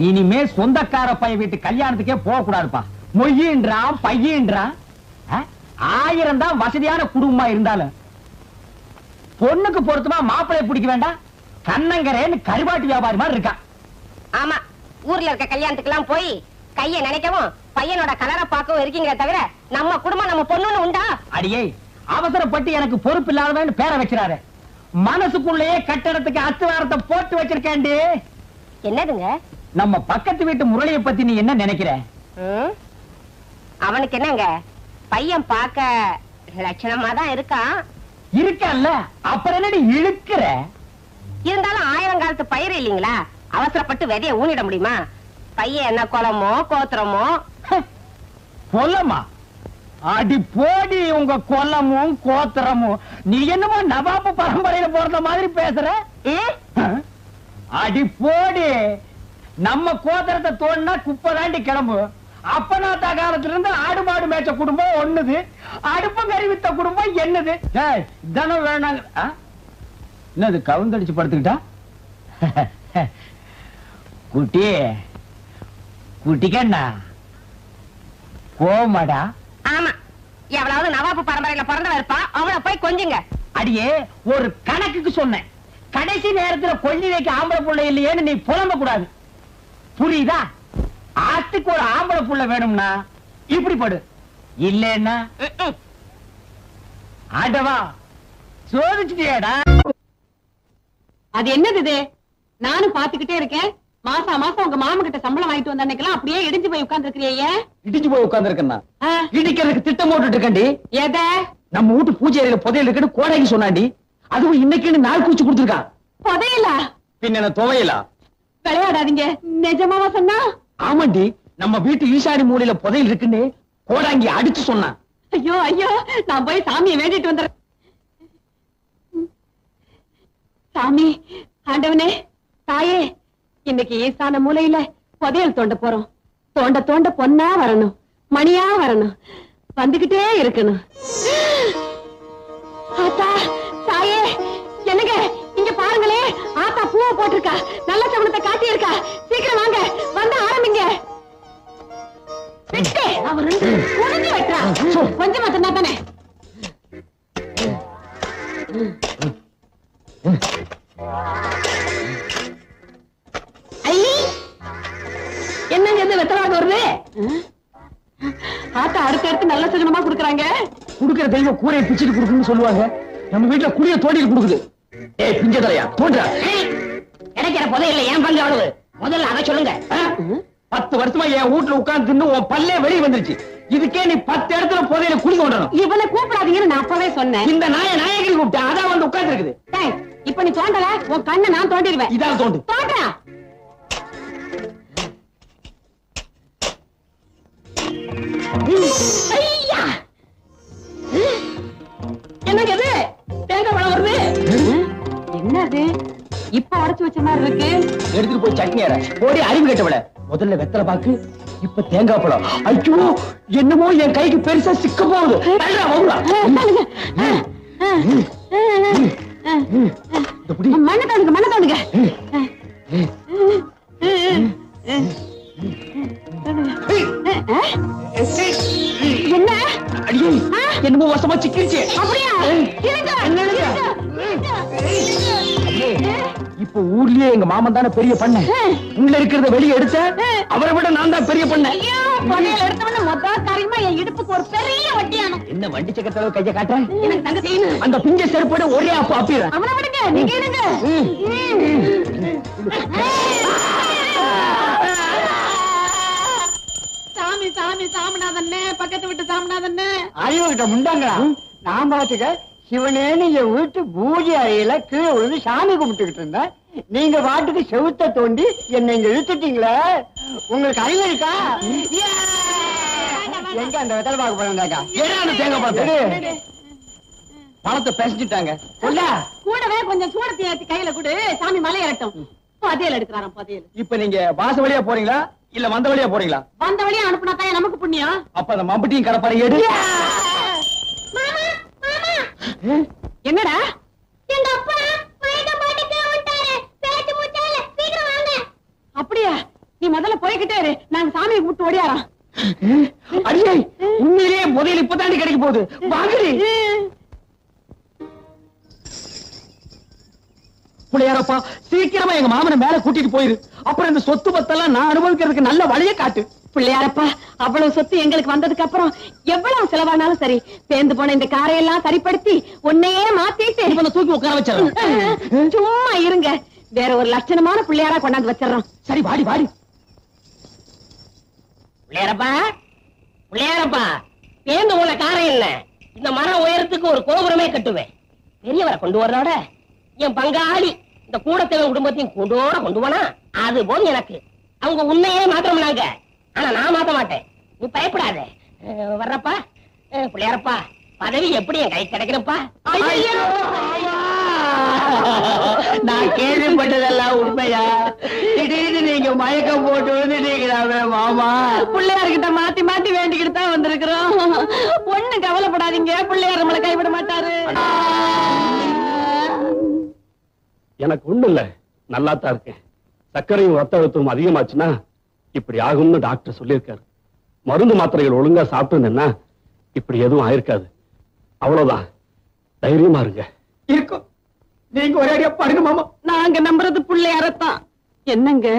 இனிமே சொந்தக்கார பையன் வீட்டு கல்யாணத்துக்கே போக கூடாதுப்பா. மொய்யின்றான், பையன்றான். 1000 தான் வசதியான குடும்பமா இருந்தாலும் பொண்ணுக்கு பொருத்தமா மாப்பிளைய பிடிக்க வேண்டாம். கண்ணங்கரேன்னு கருவாட்டு வியாபாரி மாதிரி இருக்கா. ஆமா, ஊர்ல இருக்க கல்யாணத்துக்கு எல்லாம் போய் கைய நினைக்கவும் பையனோட கலரை பார்க்கவும் இருக்கீங்களே தவிர நம்ம குடும்பம் நம்ம பொண்ணுன்னு உண்டா? அடியே, அவசரப்பட்டு எனக்கு பொறுப்பு இல்லாதவன்னு பேரை வச்சிடாரு. மனசுக்குள்ளேயே கட்டடத்துக்கு அத்துவாரத்தை போட்டு வச்சிருக்கேன்டி. என்னதுங்க? நம்ம பக்கத்து வீட்டு முரளியை பத்தி நீ என்ன நினைக்கிற? அவனுக்கு என்னங்க, பையன் பார்க்க லட்சணமா தான் இருக்கான். இருக்கல்ல, அப்புறம் என்னடி இழுக்கிற? இருந்தாலும் 1000 காலத்து பயிர் இல்லீங்களா, அவசரப்பட்டு விதைய ஊனிட முடியுமா? பையன் என்ன குளமோ கோத்திரமோ? கொல்லமா? அடி போடி உங்க கொல்லமும் கோத்திரமும். நீ என்னமோ நவாப்பு பரம்பரையில போறத மாதிரி பேசுற. அடி போடி, நம்ம கோத்திரத்தை தோணுனா குப்பை தாண்டி கிளம்பு. அப்பனாத்தா காலத்துல இருந்து ஆடு மாடு மேய்ச்ச குடும்பம் ஒண்ணுது, அடுப்பு கறி வித்த குடும்பம் என்னது. இதனும் வேணாங்க. என்னது கவுந்தடிச்சு படுத்துக்கிட்டா? குட்டி குட்டிக்கண்ணா கோமாடா. ஆமா, எவ்வளவு நவாப்பு பரம்பரையில பிறந்தவ இருப்பா, அவளை போய் கொஞ்சுங்க. அடியே, ஒரு கணக்குக்கு சொன்னேன். கடைசி நேரத்துல கொள்ளி வைக்க ஆம்பளை புள்ள இல்லையேன்னு நீ புலம்ப கூடாது, புரியுதா? ஆத்துக்கு ஒரு ஆம்பளை புள்ள வேணும்னா இப்படி படு, இல்லன்னா ஆடவா சோதிச்சுட்டியாடா. அது என்னது இது? நானும் பாத்துக்கிட்டே இருக்கேன். மாசம் மாசம் உங்க மாமா கிட்ட சம்பளம் வாங்கிட்டு வந்த அன்னைக்கெல்லாம் அப்படியே இடிஞ்சு போய் உட்கார்ந்து இருக்கிறீங்க. இடிஞ்சு போய் உட்கார்ந்து இருக்கா? இடிக்கிறதுக்கு திட்டம் போட்டுட்டு இருக்கண்டி. எத? நம்ம வீட்டு பூஜை அறையில புதையல் இருக்குன்னு கோடைக்கு சொன்னாண்டி. அதுவும் இன்னைக்குன்னு நாள் கூச்சு கொடுத்துருக்கான். புதையலா? பின்ன என்ன துவையலா? விளையாடாதீங்க, நிஜமாவா சொன்னா? ஆமாண்டி, நம்ம வீட்டு ஈசானி மூலையில புதையல் இருக்குன்னு கோடாங்கி அடிச்சு சொன்னான். ஐயோ ஐயோ, நான் போய் சாமியை வேண்டிட்டு வந்துடுறேன். சாமி, ஆண்டவனே, தாயே, இன்னைக்கு ஈசான மூலையில புதையல் தோண்ட போறோம். தோண்ட தோண்ட பொன்னா வரணும், மணியா வரணும், வந்துகிட்டே இருக்கணும். ஆத்தா, தாயே, என்னங்க இங்க பாருங்களே, ஆத்தா பூவை போட்டிருக்கா, நல்ல சகுனத்தை காட்டி இருக்கா. சீக்கிரம் வாங்க, வந்து ஆரம்பிங்க. விட்டு அவர் முடிஞ்சு வெட்டா, கொஞ்சமா சொன்னா தானே. என்னங்க இது வெத்தலாக வருது? ஆத்தா அடுத்து நல்ல சகுனமா குடுக்கறாங்க. குடுக்கிற தெய்வம் கூரையை பிச்சுட்டு குடுக்குன்னு சொல்லுவாங்க. நம்ம வீட்டுல குடிய தோண்டிட்டு குடுக்குது. ஏய் பிஞ்ச தலையா, தோன்றா. கிடைக்கிற புதையல்ல ஏன் பங்கு எவ்வளவு? முதல்ல அதை சொல்லுங்க. 10 வருஷமா என் வீட்டுல உட்கார்ந்து தின்னு உன் பல்லே வெளியே வந்துருச்சு. இதுக்கே நீ 10 இடத்துல புதையல குடி கொண்டணும். இவனை கூப்பிடாதீங்கன்னு நான் அப்பவே சொன்னேன். இந்த நாயகி கூப்பிட்டேன், அதான் வந்து உட்கார்ந்து இருக்குது. இப்ப நீ தோண்டல, உன் கண்ணை நான் தோண்டிடுவேன். இதான் தோண்டு. தோன்றா. என்னங்க இது? தேங்காய் பழம் வருது. என்னது? இப்ப உடைச்சு வச்ச மாதிரி இருக்கு. எடுத்துட்டு போய் சட்னி அரை. ஓடி அறிவு கேட்டவள. முதல்ல வெத்தலை பாக்கு, இப்ப தேங்காய் பழம். ஐயோ, என்னமோ என் கைக்கு பெருசா சிக்க போகுது. மண்ணை தோணுங்க, மண்ணை தோணுங்க. என்ன? என்னமோ வசமா சிக்கிருச்சு. அப்படியா? இப்ப ஊர்லயே எங்க மாமன் தானே பெரிய பண்ண. உள்ள இருக்கிறத வெளியே எடுத்த அவரை விட நான் தான் பெரிய பண்ண. எடுத்தவன மொத்த காரியமா என் இடுப்புக்கு ஒரு பெரிய வட்டியானோ. என்ன வண்டி சக்கரத்துல கைய காட்டுறேன். எனக்கு தங்க செய்யணும். அந்த பிஞ்ச செருப்போட ஒரே அப்ப அப்பிடுறேன். அவனை விடுங்க, நீங்க எடுங்க. சாமி சாமி சாமிநாதன்னே, பக்கத்து விட்டு சாமிநாதன்னே. அறிவுகிட்ட முண்டாங்களா? நான் பாத்துக்க சிவனேன்னு என் வீட்டு பூஜை அறையில கீழே விழுந்து சாமி கும்பிட்டுக்கிட்டு இருந்தேன். நீங்க பாட்டுக்கு செவுத்த தோண்டி என்னை இங்க இழுத்துட்டீங்களே. உங்களுக்கு அறிவு இருக்கா? எங்க அந்த வெத்தலை பார்க்க போறாங்க? பணத்தை பேசிட்டாங்க. கூடவே கொஞ்சம் சூடத்தை ஏத்தி கையில கொடு, சாமி மலையேறட்டும். பதியல் எடுக்கிறாராம், பதியல். இப்ப நீங்க வாச வழியா போறீங்களா இல்ல வந்த வழியா போறீங்களா? வந்த வழியா அனுப்புனா தான் நமக்கு புண்ணியம். அப்ப அந்த மம்பட்டியும் கடப்பாரு எடு. என்னடா? எங்க அப்பா மயக்க போட்டுட்டு வந்துட்டாரு. பேச்சு மூச்சால சீக்கிரம் வாங்க. அப்படியா? நீ முதல்ல போய்கிட்டே இரு, நாங்க சாமியை கூப்பிட்டு ஓடியாரோம். அடியே உண்மையிலேயே முதல் இப்பதாண்டி கிடைக்க போகுது. வாங்கடி பிள்ளையாரப்பா, சீக்கிரமா எங்க மாமனை மேல கூட்டிட்டு போயிரு. அப்புறம் இந்த சொத்து பத்தெல்லாம் நான் அனுபவிக்கிறதுக்கு நல்ல வழியை காட்டு. பிள்ளையாரப்பா, அவ்வளவு சொத்து எங்களுக்கு வந்ததுக்கு அப்புறம் எவ்வளவு செலவானாலும் சரி, பேந்து போன இந்த காரையெல்லாம் சரிப்படுத்தி உன்னையே மாத்திட்டு தூக்கி உட்கார வச்சிடறேன். சும்மா இருங்க, வேற ஒரு லட்சணமான பிள்ளையாரா கொண்டாந்து வச்சிடறோம். சரி வாடி வாடி. பிள்ளையாரப்பா, பிள்ளையாரப்பா, பேந்து போன காரை இல்ல, இந்த மரம் உயரத்துக்கு ஒரு கோபுரமே கட்டுவேன். பெரியவரை கொண்டு வரதோட என் பங்காளி இந்த கூடத்தேவன் குடும்பத்தையும் கொண்டு போனா அது போதும் எனக்கு. அவங்க உன்னையே மாத்திரம்னாங்க, ஆனா நான் மாத்த மாட்டேன். நீ பயப்படாத. வர்றப்பா பிள்ளையாரப்பா, பதவி எப்படி என் கை கிடைக்கிறப்பா? நான் கேள்விப்பட்டதெல்லாம் உண்மையா? திடீர்னு நீங்க மயக்கம் போட்டு வந்துட்டீங்களாவே மாமா. பிள்ளையார்கிட்ட மாத்தி மாத்தி வேண்டிக்கிட்டு தான் வந்திருக்கிறோம். ஒண்ணு கவலைப்படாதீங்க, பிள்ளையார் நம்மளை கைவிட மாட்டாரு. எனக்கு ஒண்ணு இல்ல, நல்லா தான் இருக்கேன். சர்க்கரையும் ரத்த அழுத்தமும் அதிகமாச்சுன்னா இப்படி ஆகும்னு டாக்டர் சொல்லியிருக்காரு. மருந்து மாத்திரைகள் ஒழுங்கா சாப்பிட்டு இப்படி எதுவும் ஆயிருக்காது. அவ்வளவுதான், தைரியமா இருங்க. இருக்கும், நீங்க ஒரே அடியா பாருங்க மாமா. நாங்க நம்புறது பிள்ளையாரத்தான். என்னங்க,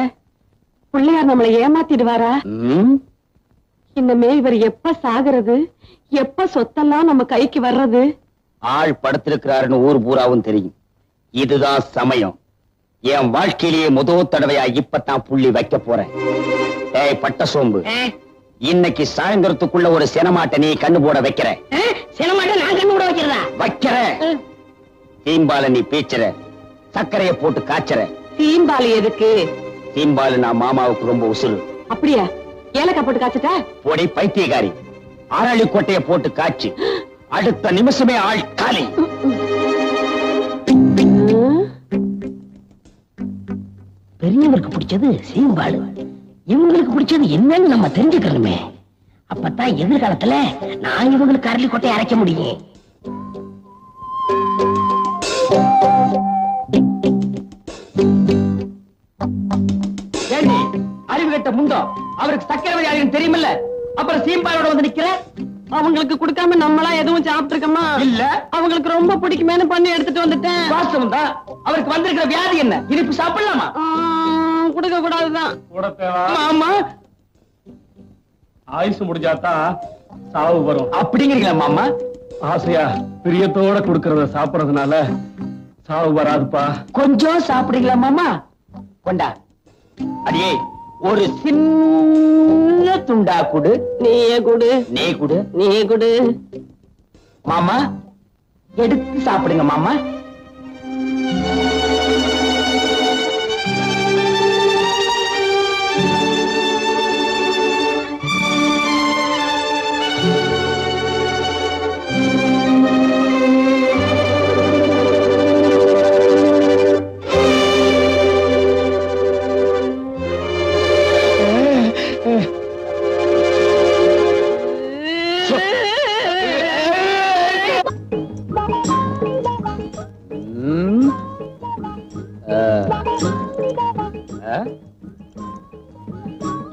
பிள்ளையார் நம்மளை ஏமாத்திடுவாரா? இனிமே இவர் எப்ப சாகிறது, எப்ப சொத்தெல்லாம் நம்ம கைக்கு வர்றது? ஆள் படுத்திருக்கிறாருன்னு ஊர் பூராவும் தெரியும். இதுதான் சமயம். என் வாழ்க்கையிலேயே முதல் தடவையா இப்பதான் புள்ளி வைக்க போறேன். ஏய் பட்ட சோம்பு, இன்னைக்கு சாயந்தரத்துக்குள்ள ஒரு சினமாட்டை நீ கண்ணு போட வைக்கிற. சினமாட்ட நான் கண்ணு கூட வைக்கிறதா? வைக்கிற. தீம்பால நீ பீச்சுற, சர்க்கரைய போட்டு காய்ச்சற. தீம்பாலி எதுக்கு? தீம்பாலு நான் மாமாவுக்கு ரொம்ப உசுறு. அப்படியா? ஏலக்காய் போட்டு காய்ச்சிட்டா? போடி பைத்தியக்காரி, ஆராளி கோட்டைய போட்டு காய்ச்சி அடுத்த நிமிஷமே ஆள் காலி. பெரியவருக்கு பிடிச்சது சீம்பாடு, இவங்களுக்கு பிடிச்சது என்னன்னு நம்ம தெரிஞ்சுக்கணுமே. அப்பதான் எதிர்காலத்துல நான் இவங்களுக்கு அரளி கொட்டையை அரைக்க முடியும். ஏண்டி அறிவு கட்ட முண்டோ, அவருக்கு சக்கரை வியாதின்னு தெரியுமில்ல, அப்புறம் சீம்பாலோட வந்து நிக்கிற. அவங்களுக்கு கொடுக்காம நம்மளா எதுவும் சாப்பிட்டுருக்கோமா? இல்ல, அவங்களுக்கு ரொம்ப பிடிக்குமேனு பண்ணி எடுத்துட்டு வந்துட்டேன். வாஸ்தவம் தான். அவருக்கு வந்திருக்கிற வியாதி என்ன? இனிப்பு சாப்பிடலாமா? கொடுக்க கூடாதுதான். ஆமா, ஆயுசு முடிஞ்சாதான் சாவு வரும் அப்படிங்கிறீங்களா மாமா? ஆசையா பிரியத்தோட கொடுக்கறத சாப்பிடறதுனால சாவு வராதுப்பா. கொஞ்சம் சாப்பிடுறீங்களா மாமா? கொண்டா. அடியே ஒரு சின்ன துண்டா குடு. நீயே குடு. நீ குடு. நீயே குடு. மாமா எடுத்து சாப்பிடுங்க மாமா.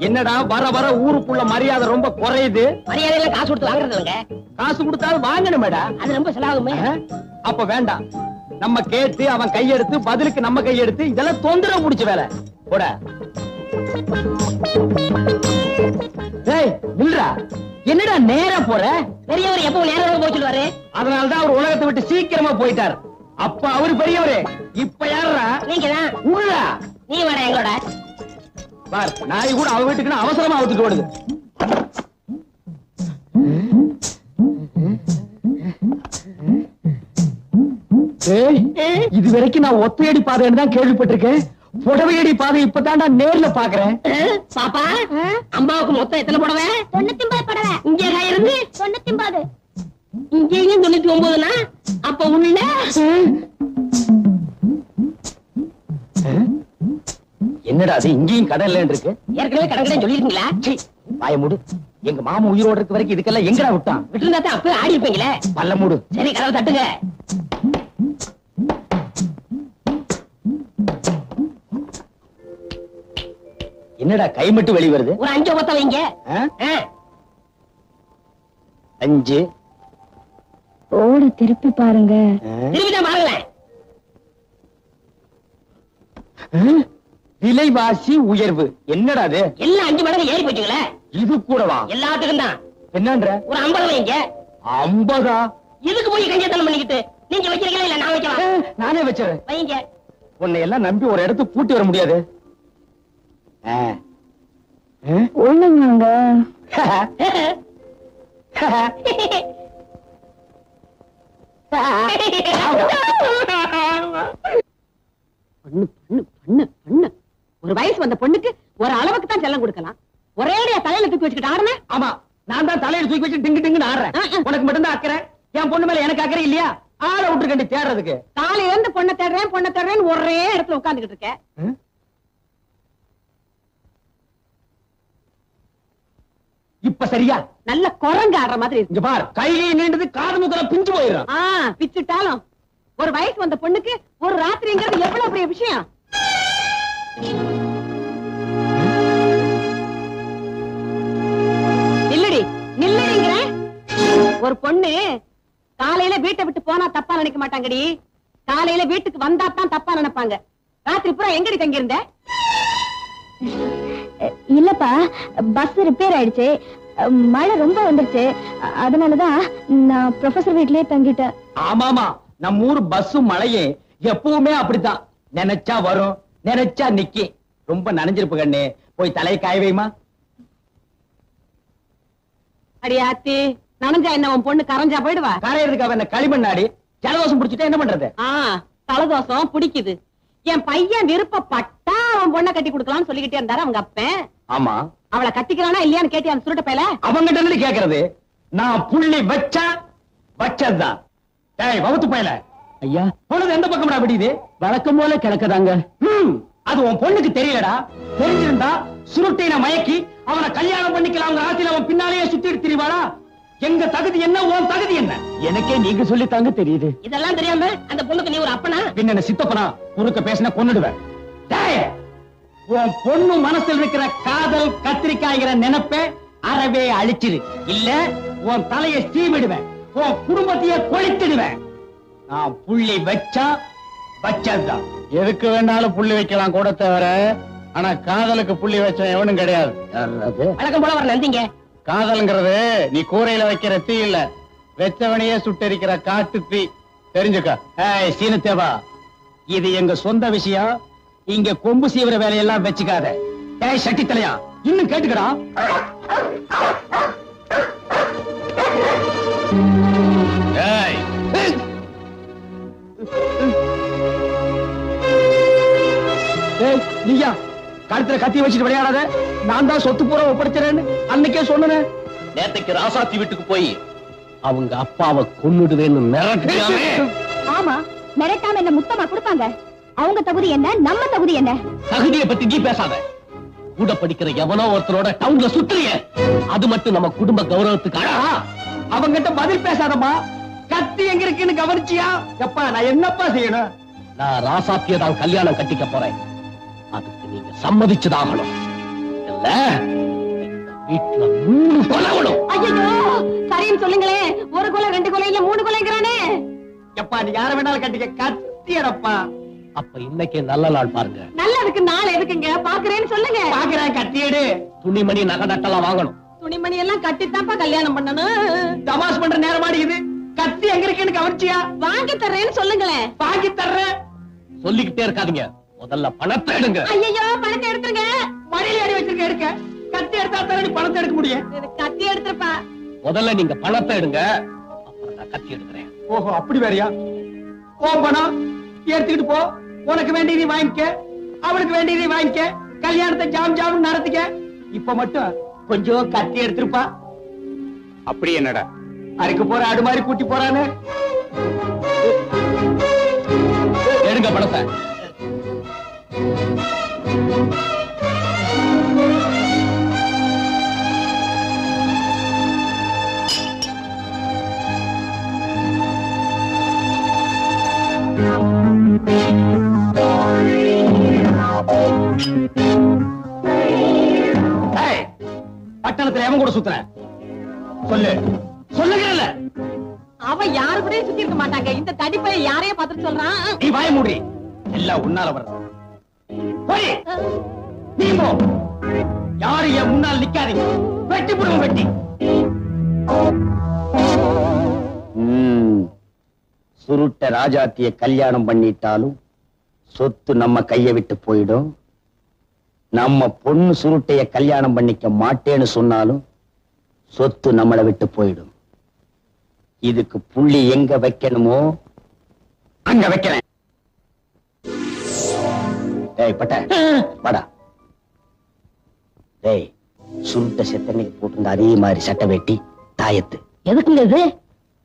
என்னடா வர வர ஊருக்குள்ள மரியாதை ரொம்ப குறையுது. மரியாதையில காசு கொடுத்து வாங்குறது இல்லைங்க. காசு கொடுத்தாலும் வாங்கணுமேடா. அது ரொம்ப செலவாகுமே. அப்ப வேண்டாம். நம்ம கேட்டு அவன் கையெடுத்து பதிலுக்கு நம்ம கையெடுத்து இதெல்லாம் தொந்தரவு முடிச்ச வேலை. போட. டேய் நில்றா. என்னடா நேரா போற? பெரியவர் எப்பவும் நேரம் போய் சொல்லுவாரு. அதனாலதான் அவர் உலகத்தை விட்டு சீக்கிரமா போயிட்டார். அப்ப அவரு பெரியவரு. இப்ப யாரா? நீங்க தான். உள்ளா நீ வாடா எங்களோட. பார் நாய் கூட அவ வீட்டுக்கு அவசரமா அவுத்துட்டு ஓடுது. இது வரைக்கும் நான் ஒத்தையடி பாதைன்னு தான் கேள்விப்பட்டிருக்கேன். புடவையடி பாதை இப்பதான்டா நேர்ல பாக்குறேன். பாப்பா அம்மாவுக்கு மொத்தம் எத்தனை புடவை? 99 படவை. இங்க இருந்து 99. இங்கேயும் 99னா அப்ப உள்ள என்னடா அது இங்கேயும் கடல்ல இருக்கு? ஏற்கனவே கடற்கரை சொல்லிருக்கீங்களா? வாய மூடு. எங்க மாமா உயிரோடு இருக்க வரைக்கும் இதுக்கெல்லாம் எங்கடா விட்டான்? விட்டுருந்தா தான் அப்ப ஆடி இருப்பீங்களே. பல்ல மூடு. சரி கதவை தட்டுங்க. என்னடா கை மட்டும் வெளி வருது? ஒரு 5 பத்த வைங்க. 5 ஓட திருப்பி பாருங்க. திரும்பிதான் பாருங்களேன். விலைவாசி உயர்வு. என்னடா அது? எல்லாம் 5 மடங்கு ஏறி போச்சுங்களே. இது கூடவா? எல்லாத்துக்கும் தான். என்னன்ற? ஒரு 50 வைங்க. 50? இதுக்கு போய் கஞ்சத்தனம் பண்ணிக்கிட்டு நீங்க வைக்கிறீங்களா இல்ல நான் வைக்கலாம்? நானே வச்சறேன். வைங்க. உன்னை எல்லாம் நம்பி ஒரு இடத்துக்கு கூட்டி வர முடியாது. ஒண்ணுங்க. பண்ணு பண்ணு பண்ணு பண்ணு. ஒரு வயசு வந்த பொண்ணுக்கு ஒரு அளவுக்கு தான் செல்லம் கொடுக்கலாம். ஒரேடியா தலையில தூக்கி வச்சுக்கிட்டு ஆடுன. ஆமா நான் தான் தலையில தூக்கி வச்சு டிங்கு டிங்குன்னு ஆடுறேன். உனக்கு மட்டும் தான் அக்கறை. என் பொண்ணு மேல எனக்கு அக்கறை இல்லையா? ஆளை விட்டுருக்கண்டி தேடுறதுக்கு. காலையில இருந்து பொண்ணை தேடுறேன்னு ஒரே இடத்துல உட்கார்ந்துகிட்டு இருக்க. இப்ப சரியா? நல்ல குரங்கு ஆடுற மாதிரி இருக்கு. இங்க பார் கையை நீண்டது காது முக்கல பிஞ்சு போயிடும். பிச்சுட்டாலும் ஒரு வயசு வந்த பொண்ணுக்கு ஒரு ராத்திரிங்கிறது எவ்வளவு பெரிய விஷயம். நில்லடி நில்லடிங்கிற. ஒரு பொண்ணு காலையில வீட்டை விட்டு போனா தப்பா நினைக்க மாட்டாங்கடி. காலையில வீட்டுக்கு வந்தா தான் தப்பா நினைப்பாங்க. ராத்திரி பூரா எங்கடி தங்கி இருந்த? இல்லப்பா பஸ் ரிப்பேர் ஆயிடுச்சு. மழை ரொம்ப வந்துருச்சு. அதனாலதான் நான் ப்ரொஃபசர் வீட்லயே தங்கிட்டேன். ஆமாமா நம்ம ஊர் பஸ்ஸும் மழையே எப்பவுமே அப்படித்தான். நினைச்சா வரும் நினைச்சா நிக்கி. ரொம்ப நனைஞ்சிருப்பு கண்ணு. போய் தலையை காய வைமா. அடியாத்தி நனைஞ்சா என்ன உன் பொண்ணு கரைஞ்சா போயிடுவா? கரையிறதுக்கு அவன் களிமண்ணாடி ஜலதோஷம் பிடிச்சிட்டா என்ன பண்றது? தலதோஷம் பிடிக்குது. என் பையன் விருப்பப்பட்டா அவன் பொண்ணை கட்டி கொடுக்கலாம்னு சொல்லிக்கிட்டே இருந்தாரு அவங்க அப்பன். ஆமா அவளை கட்டிக்கிறானா இல்லையான்னு கேட்டி அந்த சுருட்ட பையல அவங்கிட்ட இருந்து கேக்குறது. நான் புள்ளி வச்சா வச்சதுதான். டேய் வவுத்து பையல. ஐயா பொழுது எந்த பக்கம்டா விடியுது? வழக்கம் போல கிடக்குதாங்க. அது உன் பொண்ணுக்கு தெரியலடா. தெரிஞ்சிருந்தா சுருட்டின மயக்கி அவனை கல்யாணம் பண்ணிக்கலாம் ஆசையில அவன் பின்னாலேயே சுத்திட்டு திரிவாளா? எங்க தகுதி என்ன உன் தகுதி என்ன? எனக்கே நீங்க சொல்லி தாங்க தெரியுது. இதெல்லாம் தெரியாம அந்த பொண்ணுக்கு நீ ஒரு அப்பனா? பின்ன சித்தப்பனா குறுக்க பேசின கொன்னுடுவேன். உன் பொண்ணு மனசில் இருக்கிற காதல் கத்திரிக்காய்கிற நினைப்ப அறவே அழிச்சிரு. இல்ல உன் தலையை சீவிடுவேன். உன் குடும்பத்தையே கொளித்திடுவேன். நான் புள்ளி வச்சா வச்சதுதான். எதுக்கு வேணாலும் புள்ளி வைக்கலாம் கூட தவிர ஆனா காதலுக்கு புள்ளி வச்ச எவனும் கிடையாது. வழக்கம் போல வர நந்திங்க. காதல்ங்கிறது நீ கூரையில வைக்கிற தீ இல்ல, வெச்சவனையே சுட்டரிக்கிற காட்டு தீ. தெரிஞ்சுக்க. சீனத்தேவா இது எங்க சொந்த விஷயம். இங்க கொம்பு சீவிர வேலையெல்லாம் வச்சுக்காத. சட்டி தலையா இன்னும் கேட்டுக்கடா. நீயா கழுத்துல கத்தி வச்சுட்டு விளையாடாத. நான் தான் சொத்து பூரா ஒப்படைச்சேன்னு அன்னைக்கே சொன்னேன். நேத்தைக்கு ராசாத்தி வீட்டுக்கு போய் அவங்க அப்பாவை கொன்னுடுவேன்னு மிரட்டியாமே. ஆமா மிரட்டாம என்ன முத்தமா கொடுப்பாங்க? அவங்க தகுதி என்ன நம்ம தகுதி என்ன? தகுதியை பத்தி நீ பேசாத. கூட படிக்கிற எவனோ ஒருத்தரோட டவுன்ல சுத்துறிய. அது மட்டும் நம்ம குடும்ப கௌரவத்துக்கு அழகா? அவங்கிட்ட பதில் பேசாதம்மா. கத்தி எங்க இருக்குன்னு கவனிச்சியா? எப்பா நான் என்னப்பா செய்யணும்? நான் ராசாத்தியை தான் கல்யாணம் கட்டிக்க போறேன். அதுக்கு நீங்க சம்மதிச்சுதாகணும். இல்ல வீட்டுல 3 கொலை விடும். ஐயோ சரின்னு சொல்லுங்களேன். 1 கொலை 2 கொலை இல்ல 3 கொலைங்கிறானே. எப்பா நீ யார வேணாலும் கட்டிக்க, கத்தியடப்பா. அப்ப இன்னைக்கு நல்ல நாள் பாருங்க. நல்லதுக்கு நாள் எதுக்குங்க? பாக்குறேன்னு சொல்லுங்க. பாக்குறேன், கத்தியடு. துணிமணி நகை நட்டெல்லாம் வாங்கணும். துணிமணி எல்லாம் கட்டித்தாப்பா கல்யாணம் பண்ணணும். தமாஷ் பண்ற நேரமாடி இது. கத்தி எங்க இருக்குன்னு கவனிச்சியா? வாங்கி தர்றேன்னு சொல்லுங்களேன். வாங்கி தர்றேன். சொல்லிக்கிட்டே இருக்காதீங்க, முதல்ல பணத்தை எடுங்க. ஐயோ பணத்தை எடுத்துருங்க. மடியில அடி வச்சிருக்க, எடுக்க. கத்தி எடுத்தா தானே நீ பணத்தை எடுக்க முடியும். கத்தி எடுத்துருப்பா. முதல்ல நீங்க பணத்தை எடுங்க, அப்புறம் நான் கத்தி எடுக்கிறேன். ஓஹோ அப்படி வேறையா? ஓ பணம் எடுத்துக்கிட்டு போ. உனக்கு வேண்டியதை வாங்கிக்க, அவளுக்கு வேண்டியதை வாங்கிக்க, கல்யாணத்தை ஜாம் ஜாம் நடத்திக்க. இப்ப மட்டும் கொஞ்சம் கத்தி எடுத்துருப்பா. அப்படி என்னடா? அறுக்க போற ஆடு மாதிரி கூட்டி போறானு. எடுங்க பணத்தை. பட்டணத்துல எவன் கூட சுத்துற? சொல்லு, சொல்லுகிறல்ல. அவ யாரு கூட சுத்தி இருக்க மாட்டாங்க. இந்த தடிப்பை யாரையும் பார்த்துட்டு சொல்றான். நீ வாய மூடி. எல்லாம் உன்னால வர்றது. போய் நீ போ. யாரு என் முன்னால் நிக்காதீங்க. வெட்டி போடுவோம், வெட்டி. சுருட்ட ராஜாத்திய கல்யாணம் பண்ணிட்டாலும் சொத்து நம்ம கைய விட்டு போயிடும். நம்ம பொண்ணு சுருட்டைய கல்யாணம் பண்ணிக்க மாட்டேன்னு சொன்னாலும் சொத்து நம்மளை விட்டு போயிடும். இதுக்கு புள்ளி எங்க வைக்கணுமோ அங்க வைக்கிறேன். டேய் பட்ட வாடா. டேய் சுருட்ட செத்தனைக்கு போட்டு அதே மாதிரி சட்டை வெட்டி தாயத்து எதுக்குங்க இது?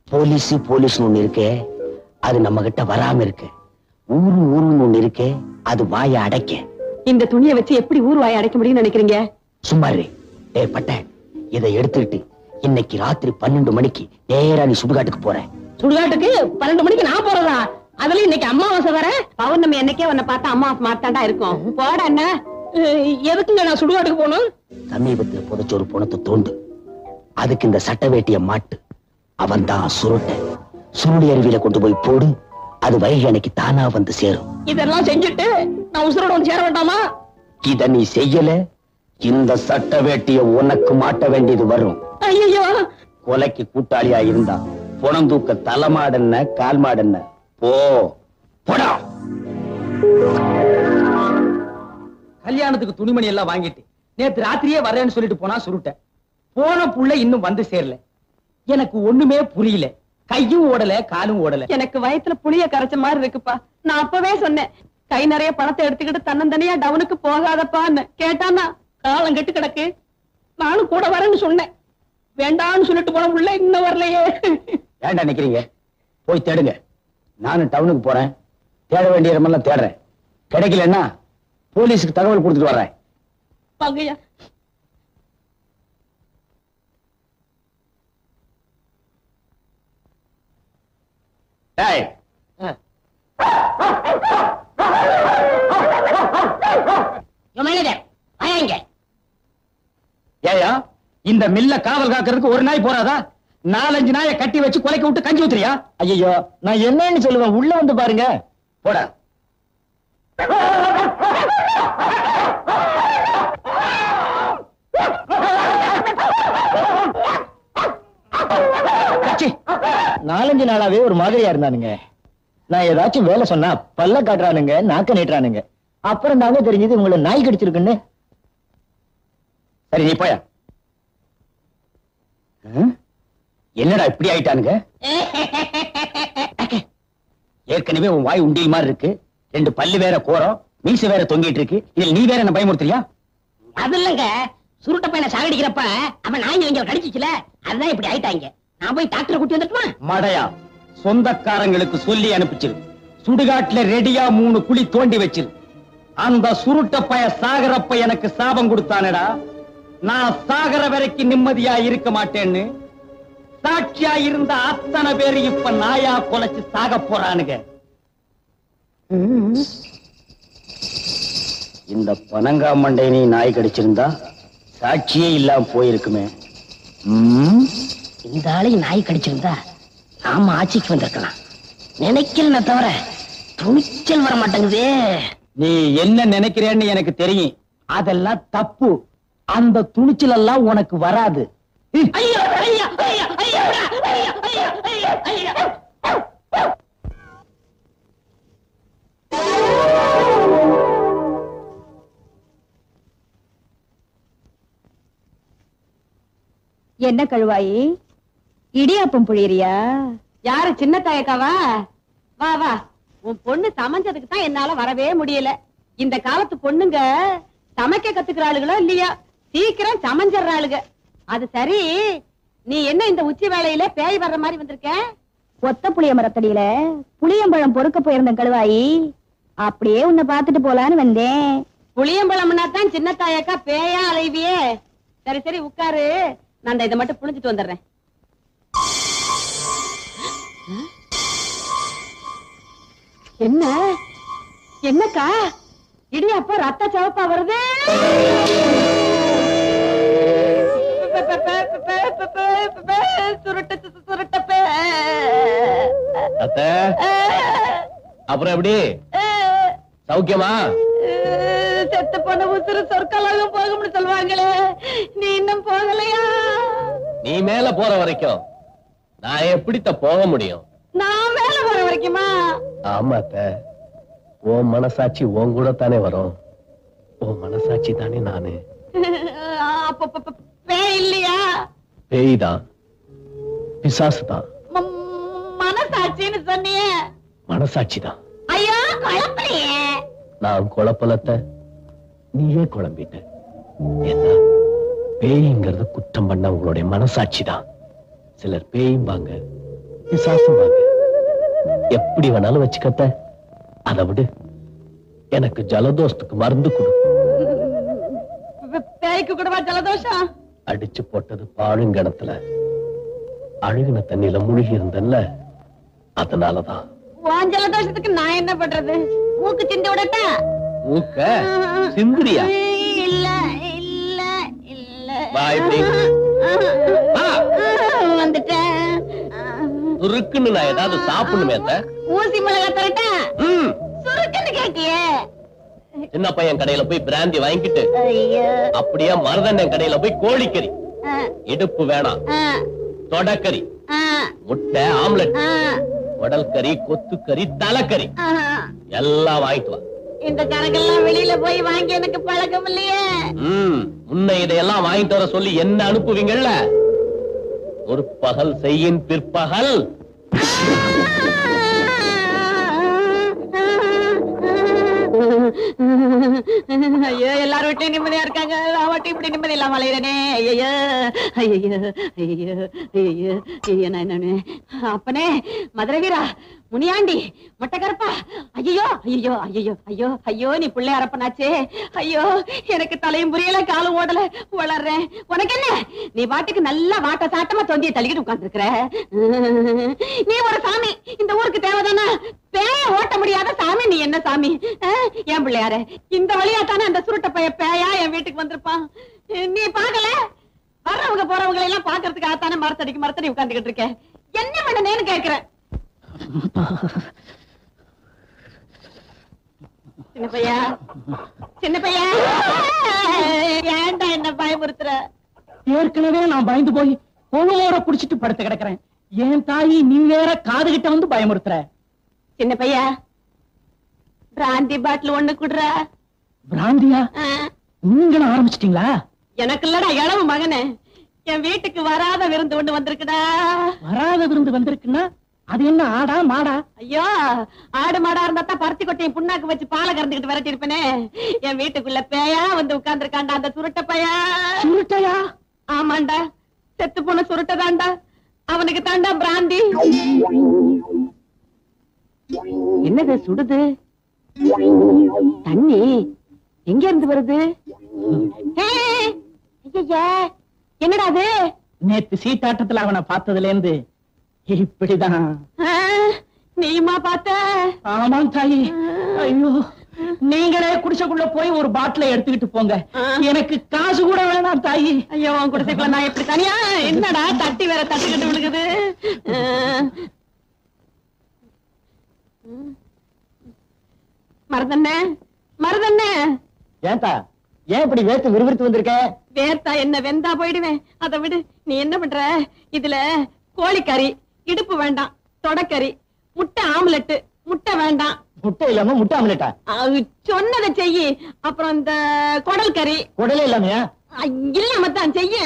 போலீஸ் ஒண்ணு இருக்கே, அது நம்ம கிட்ட வராம இருக்கு. ஊருன்னு ஒண்ணு இருக்கே, அது வாய அடைக்க. இந்த துணியை வச்சு எப்படி ஊர் வாயை அடைக்க முடியும்னு நினைக்கிறீங்க? சும்மாரு. டேய் பட்ட, இதை எடுத்துக்கிட்டு இன்னைக்கு ராத்திரி 12 மணிக்கு நேரா நீ சுடுகாட்டுக்கு போற. சுடுகாட்டுக்கு 12 மணிக்கு நான் போறதா? அதுல இன்னைக்கு அம்மாவாசை வர. பௌர்ணமி என்னைக்கே உன்னை பார்த்தா அம்மாவாசை மாத்தாண்டா இருக்கும். போட என்ன? எதுக்குங்க நான் சுடுகாட்டுக்கு போகணும்? சமீபத்துல புதைச்ச ஒரு பணத்தை தோண்டு, அதுக்கு இந்த சட்ட வேட்டிய மாட்டு. அவன் தான் சுருட்ட. சுருடி அருவியில கொண்டு போய் போடு, அது வைகை அன்னைக்கு தானா வந்து சேரும். இதெல்லாம் செஞ்சுட்டு நான் உசுரோட வந்து சேர வேண்டாமா? இத நீ செய்யல, இந்த சட்ட வேட்டிய உனக்கு மாட்ட வேண்டியது வரும். ஐயோ கொலைக்கு கூட்டாளியா இருந்தா புணம் தூக்க தலைமாடன்ன கால் மாடன்ன போ போடா. கல்யாணத்துக்கு துணிமணி எல்லாம் வாங்கிட்டு நேத்து ராத்திரியே வரேன்னு சொல்லிட்டு போனா சுருட்ட. போன புள்ள இன்னும் வந்து சேரல. எனக்கு ஒண்ணுமே புரியல. கையும் ஓடல, காலும் ஓடல. எனக்கு வயித்துல புளிய கரைச்ச மாதிரி இருக்குப்பா. நான் அப்பவே சொன்னேன், கை நிறைய பணத்தை எடுத்துக்கிட்டு தன்னந்தனியா டவுனுக்கு போகாதப்பான்னு. கேட்டானா காலம் கெட்டு கிடக்கு. நானும் கூட வரேன்னு சொன்னேன். வேண்டான்னு சொல்லிட்டு போன புள்ள இன்னும் வரலையே. ஏண்டா நிக்கிறீங்க? போய் தேடுங்க. நானும் டவுனுக்கு போறேன். தேட வேண்டிய இடமெல்லாம் தேடுறேன். கிடைக்கலன்னா போலீஸுக்கு தகவல் கொடுத்துட்டு வர்றேன். வாங்கய்யா. டேய், ஏயா இந்த மில்ல காவல் காக்கிறதுக்கு ஒரு நாய் போறாதா? 4-5 நாயை கட்டி வச்சு கொலைக்க விட்டு கஞ்சி ஊத்துறியா? ஐயோ, நான் என்னன்னு சொல்லுவேன், உள்ள வந்து பாருங்க. போடா. கச்சி, 4-5 நாளாவே ஒரு மாதிரியா இருந்தானுங்க. நான் ஏதாச்சும் வேலை சொன்னா பல்ல காட்டுறானுங்க, நாக்க நீட்டுறானுங்க. அப்புறம் தாங்க தெரிஞ்சது உங்களை நாய் கடிச்சிருக்குன்னு. சரி நீ போயா. என்னடா இப்படி ஆயிட்டானுங்க? ஏற்கனவே உன் வாய் உண்டியல் மாதிரி இருக்கு. 2 பல்லு வேற கோரம், மீசு வேற தொங்கிட்டு இருக்கு. இதில் நீ வேற என்ன பயமுறுத்துறியா? அது இல்லங்க, சுருட்ட பையனை சாகடிக்கிறப்ப அவன் நாய் இங்க கடிச்சிச்சுல, அதுதான் இப்படி ஆயிட்டாங்க. நான் போய் டாக்டர் கூட்டி வந்துட்டுமா? மடையா, சொந்தக்காரங்களுக்கு சொல்லி அனுப்பிச்சிரு. சுடுகாட்டுல ரெடியா 3 குழி தோண்டி வச்சிரு. அந்த சுருட்ட பைய சாகரப்ப எனக்கு சாபம் கொடுத்தானடா. நான் சாகர வரைக்கும் நிம்மதியா இருக்க மாட்டேன்னு சாட்சியா இருந்த அத்தனை பேரு இப்ப நாயா கொலைச்சு சாக போறானுங்க. இந்த பனங்காமண்டை நீ நாய் கடிச்சிருந்தா சாட்சியே இல்லாம போயிருக்குமே. இந்த ஆளையும் நாய் கடிச்சிருந்தா நாம ஆட்சிக்கு வந்திருக்கலாம். நினைக்கிறேன் தவிர துணிச்சல் வர மாட்டேங்குதே. நீ என்ன நினைக்கிறேன்னு எனக்கு தெரியும். அதெல்லாம் தப்பு. அந்த துணிச்சல் எல்லாம் உனக்கு வராது. ஐயா ஐயா ஐயா ஐயா ஐயா ஐயா ஐயா. என்ன கழுவாயி, இடியாப்பம் புழியறியா? யாரு சின்ன தாயக்காவா? வா வா, உன் பொண்ணு சமைஞ்சதுக்கு தான் என்னால வரவே முடியல. இந்த காலத்து பொண்ணுங்க சமைக்க கத்துக்கிற ஆளுகளோ இல்லையா, சீக்கிரம் சமைஞ்சிடறாளுங்க. அது சரி, நீ என்ன இந்த உச்சி வேளையில பேய் வர்ற மாதிரி வந்திருக்க? ஒத்த புளிய மரத்தடியில புளியம்பழம் பொறுக்க போயிருந்த கழுவாயி, அப்படியே உன்னை பாத்துட்டு போலான்னு வந்தேன். புளியம்பழம்னா தான் சின்ன தாயக்கா பேயா அலைவியே. சரி சரி உட்காரு, நான் இதை மட்டும் புளிஞ்சிட்டு வந்துடுறேன். என்ன என்னக்கா இடியாப்பா ரத்த சிவப்பா வருது? அப்புறம் எப்படி சௌக்கியமா? செத்து போன உசுறு சொற்களாக போகும்னு சொல்லுவாங்களே, நீ இன்னும் போகலையா? நீ மேல போற வரைக்கும் நான் எப்படித்த போக முடியும்? நான் மேல போற வரைக்குமா? ஆமாத்த, உன் மனசாட்சி உன் கூட தானே வரும். உன் மனசாட்சி தானே நானு. பேய் இல்லையா? பேய்தான், பிசாசுதான். மனசாட்சின்னு சொன்னியே. மனசாட்சிதான். ஐயோ குழப்பலையே. நான் குழப்பலத்த, நீயே குழம்பிட்ட. என்ன பேய்ங்கிறது குற்றம் பண்ண உங்களுடைய மனசாட்சி தான். சிலர் பேயும்பாங்க, பிசாசும்பாங்க. எப்படி வேணாலும் வச்சுக்கத்த. அதை விடு, எனக்கு ஜலதோஷத்துக்கு மருந்து கொடு. பேய்க்கு கூடவா ஜலதோஷம்? அடிச்சு போட்டது பாழுங்கணத்துல அழுகின தண்ணியில முழுகி இருந்தல்ல, அதனாலதான். உன் ஜலதோஷத்துக்கு நான் என்ன பண்றது? மூக்கு சிந்து விடட்டா? மூக்க சிந்திரியா? இல்ல இல்ல இல்ல. வா இப்படி. வந்துட்டேன். சுருக்குன்னு நான் ஏதாவது சாப்பிடணுமே. ஊசி மிளகா தரட்டா? சுருக்குன்னு கேட்டியே. சின்ன பையன் கடையில போய் பிராந்தி வாங்கிட்டு அப்படியே மருதண்ணன் கடையில போய் கோழிக்கறி, இடுப்பு வேணாம், தொடக்கறி, முட்டை ஆம்லெட், உடல் கறி, கொத்துக்கறி, தலைக்கறி எல்லாம் வாங்கிட்டு வா. இந்த கணக்கெல்லாம் வெளியில போய் வாங்கி எனக்கு பழக்கம் இல்லையே. முன்ன இதையெல்லாம் வாங்கிட்டு வர சொல்லி என்ன அனுப்புவீங்கல்ல? ஒரு பகல் செய்யின் பிற்பகல். ஐயோ, எல்லாரும் வீட்லயும் நிம்மதியா இருக்காங்க, நான் மட்டும் இப்படி நிம்மதி இல்லாம அலையிறனே. ஐயோ ஐயோ ஐயோ ஐயோ ஐயோ. நான் என்னன்னு அப்பனே, மதுரை வீரா, முனியாண்டி, மொட்டைக்கருப்பா, ஐயோ ஐயோ ஐயோ ஐயோ ஐயோ, நீ பிள்ளை அரப்பனாச்சே. ஐயோ, எனக்கு தலையும் புரியல, காலும் ஓடல, வளர்றேன். உனக்கு என்ன? நீ பாட்டுக்கு நல்லா வாட்ட சாட்டமா தொந்தியை தள்ளிக்கிட்டு உட்கார்ந்துருக்கிற. நீ ஒரு சாமி இந்த ஊருக்கு தேவைதானா? பேய ஓட்ட முடியாத சாமி நீ என்ன சாமி? என் பிள்ளையார, இந்த வழியா தானே அந்த சுருட்ட பைய பேயா என் வீட்டுக்கு வந்திருப்பான். நீ பாக்கல? வர்றவங்க போறவங்களை எல்லாம் பாக்குறதுக்கு ஆத்தானே மரத்தடி உட்கார்ந்துகிட்டு இருக்க. என்ன பண்ணனேன்னு கேக்குறேன். சின்ன பையா, சின்ன பையா, ஏன்டா என்ன பயமுறுத்துற? ஏற்கனவே நான் பயந்து போய் பொழுவோட புடிச்சிட்டு படுத்து கிடக்குறேன். என் தாயி நீ வேற காதுகிட்ட வந்து பயமுறுத்துற. சின்ன பையா, பிராந்தி பாட்டில் ஒண்ணு குடுற. பிராந்தியா? நீங்களும் ஆரம்பிச்சிட்டீங்களா? எனக்கு இல்லடா இளவு மகனே, என் வீட்டுக்கு வராத விருந்து ஒண்ணு வந்திருக்குடா. வராத விருந்து வந்திருக்குன்னா அது என்ன, ஆடா மாடா? ஐயோ, ஆடு மாடா இருந்தா தான் பருத்தி கொட்டையும் புண்ணாக்கு வச்சு பாலை கறந்துக்கிட்டு விரட்டி இருப்பேனே. என் வீட்டுக்குள்ள பேயா வந்து உட்கார்ந்து இருக்காண்டா அந்த சுருட்ட பையா. சுருட்டையா? ஆமாண்டா, செத்து போன சுருட்டதாண்டா. அவனுக்கு தாண்டா பிராந்தி. என்னது சுடுது? தண்ணி எங்க இருந்து வருது? என்னடா அது? நேத்து சீட்டாட்டத்துல அவனை பார்த்ததுல இருந்து இப்படிதான். நீமா பார்த்த? ஆமாம் தாயி. ஐயோ, நீங்களே குடிசைக்குள்ள போய் ஒரு பாட்டில எடுத்துக்கிட்டு போங்க. எனக்கு காசு கூட வேணாம் தாயி. ஐயோ குடிசைக்குள்ள நான் எப்படி தனியா? என்னடா தட்டி வேற தட்டுக்கிட்டு விழுகுது. மருதண்ணே, மருதண்ணே. ஏன்டா ஏன் இப்படி வேர்த்து விறுவிறுத்து வந்திருக்க? வேர்த்தா என்ன, வெந்தா போயிடுவேன். அதை விடு. நீ என்ன பண்ற? இதுல கோழிக்கறி, இடுப்பு வேண்டாம், தொடக்கறி, முட்டை ஆம்லெட், முட்டை வேண்டாம். முட்டை இல்லாம முட்டை ஆம்லெட்டா? சொன்னதை செய்யி. அப்புறம் இந்த குடல் கறி. குடலே இல்லாமையா? இல்லாம தான் செய்ய.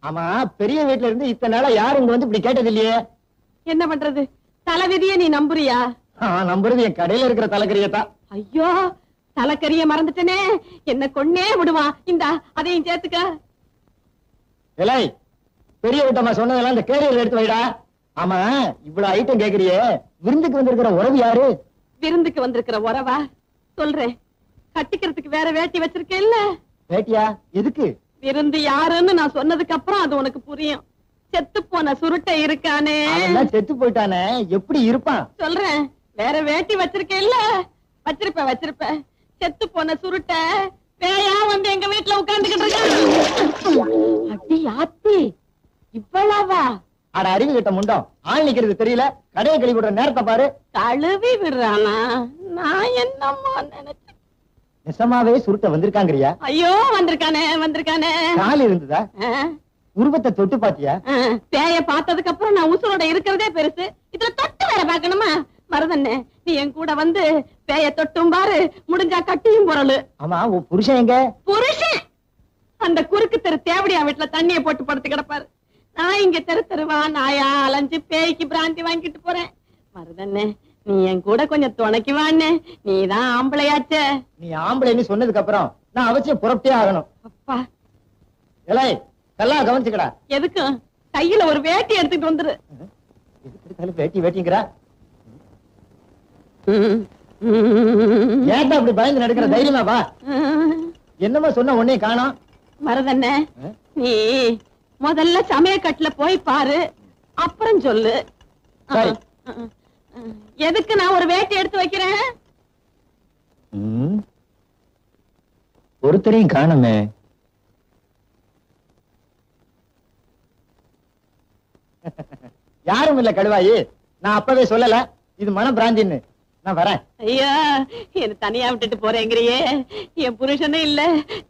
ஆமா, பெரிய வீட்டுல இருந்து இத்தனை நாளா யாரும் இங்க வந்து இப்படி கேட்டது இல்லையே. என்ன பண்றது? தலைவிதிய நீ நம்புறியா? நம்புறது என் கடையில இருக்கிற தலைக்கறியத்தான். ஐயோ, தலைக்கறிய மறந்துட்டனே. என்ன கொன்னே விடுவான். இந்தா அதையும் சேர்த்துக்க. இலை பெரிய வீட்டம்மா சொன்னதெல்லாம் இந்த கேரியர் எடுத்து வைடா. ஆமா, இவ்வளவு ஐட்டம் கேக்குறியே, விருந்துக்கு வந்திருக்கிற உறவு யாரு? விருந்துக்கு வந்திருக்கிற உறவா? சொல்றேன். கட்டிக்கிறதுக்கு வேற வேட்டி வச்சிருக்கேன் இல்ல? வேட்டியா? எதுக்கு? விருந்து யாருன்னு நான் சொன்னதுக்கு அப்புறம் அது உனக்கு புரியும். செத்து போன சுருட்டை இருக்கானே. அவன் செத்து போயிட்டானே, எப்படி இருப்பான்? சொல்றேன். வேற வேட்டி வச்சிருக்கேன் இல்ல? வச்சிருப்ப. செத்து போன சுருட்டை பேயா வந்து எங்க வீட்டுல உட்கார்ந்துகிட்டு இருக்கான். அடி ஆத்தி, இவ்வளவா? அட அறிவு கிட்ட முண்டம், ஆள் நிக்கிறது தெரியல, கடையை கழுவி விடுற நேரத்தை பாரு. கழுவி விடுறானா? நான் என்னம்மா நினைச்சேன். நிசமாவே சுருட்ட வந்திருக்காங்கறியா? ஐயோ, வந்திருக்கானே. கால் இருந்ததா? உருவத்தை தொட்டு பாத்தியா? பேய பார்த்ததுக்கு அப்புறம் நான் உசுரோட இருக்கிறதே பெருசு. இதுல தொட்டு வேற பாக்கணுமா? மருதண்ணே, நீ என் கூட வந்து பேய தொட்டும் பாரு, முடிஞ்சா கட்டியும் பொருளு. ஆமா, உன் புருஷன் எங்க? புருஷன் அந்த குறுக்கு தெரு தேவடியா வீட்டுல தண்ணியை போட்டு படுத்து கிடப்பாரு. நான் இங்க தெருவா நாயா அலைஞ்சு பேய்க்கு பிராந்தி வாங்கிட்டு போறேன். மருதண்ணே, நீ என் கூட கொஞ்சம் துணைக்கு வாண்ணே. நீதான் ஆம்பளையாச்சே. நீ ஆம்பளைன்னு சொன்னதுக்கு அப்புறம் நான் அவசியம் புறப்பட்டே ஆகணும். அப்பா, எலை நல்லா கவனிச்சுக்கடா. எதுக்கு? கையில ஒரு வேட்டி எடுத்துட்டு வந்துரு. வேட்டி வேட்டிங்கிறா? ஏன்டா அப்படி பயந்து நடக்கிற? தைரியமா வா. என்னமா சொன்ன உடனே காணோம்? மருதண்ணே, நீ முதல்ல சமயக்கட்டுல போய் பாரு, அப்புறம் சொல்லு. எதுக்கு நான் ஒரு வேட்டி எடுத்து வைக்கிறேன்? ஒருத்தரையும் காணுமே. யாரும் இல்ல கழுவாயி, நான் அப்பவே சொல்லல இது மன பிராந்தின்னு. நான் வரேன். ஐயா, என்ன தனியா விட்டுட்டு போறேங்கிறியே. என் புருஷனே இல்ல,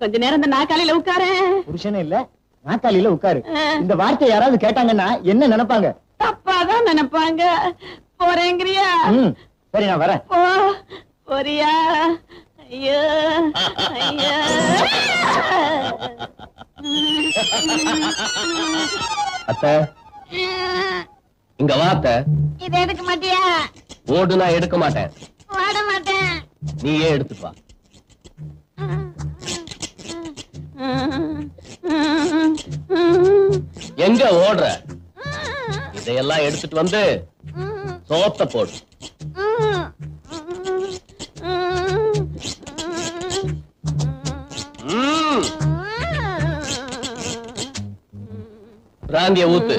கொஞ்ச நேரம் இந்த நாக்காலியில உட்காரு. புருஷனே இல்ல, நாக்காலியில உட்காரு. இந்த வார்த்தை யாராவது கேட்டாங்கன்னா என்ன நினைப்பாங்க? தப்பாதான் நினைப்பாங்க. போறேங்கிறியா? சரி, நான் வரேன். போறியா? ஐயோ ஐயோ. அத்தை, இங்க வா அத்தை. இத எடுக்க மாட்டியா? ஓடு, நான் எடுக்க மாட்டேன். ஓட மாட்டேன். நீயே எடுத்துட்டு வா. எங்க ஓடுற? இதையெல்லாம் எடுத்துட்டு வந்து சோத்த போடு. பிராந்திய ஊத்து.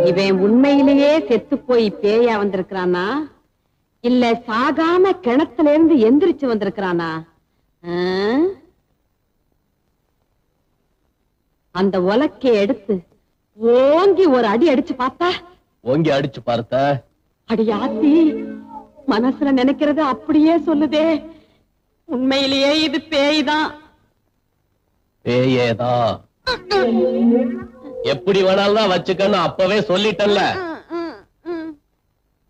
இவன் உண்மையிலேயே செத்து போய் பேயா வந்திருக்கிறானா, இல்ல சாகாம கிணத்துல இருந்து எந்திரிச்சு வந்திருக்கிறானா? அந்த உலக்கை எடுத்து ஓங்கி ஒரு அடி அடிச்சு பார்த்தா? ஓங்கி அடிச்சு பார்த்த? அடியாத்தி, மனசுல நினைக்கிறது அப்படியே சொல்லுதே. உண்மையிலேயே இது பேய்தான். பேயேதான். எப்படி வேணாலும் தான் வச்சுக்கன்னு அப்பவே சொல்லிட்டல்ல.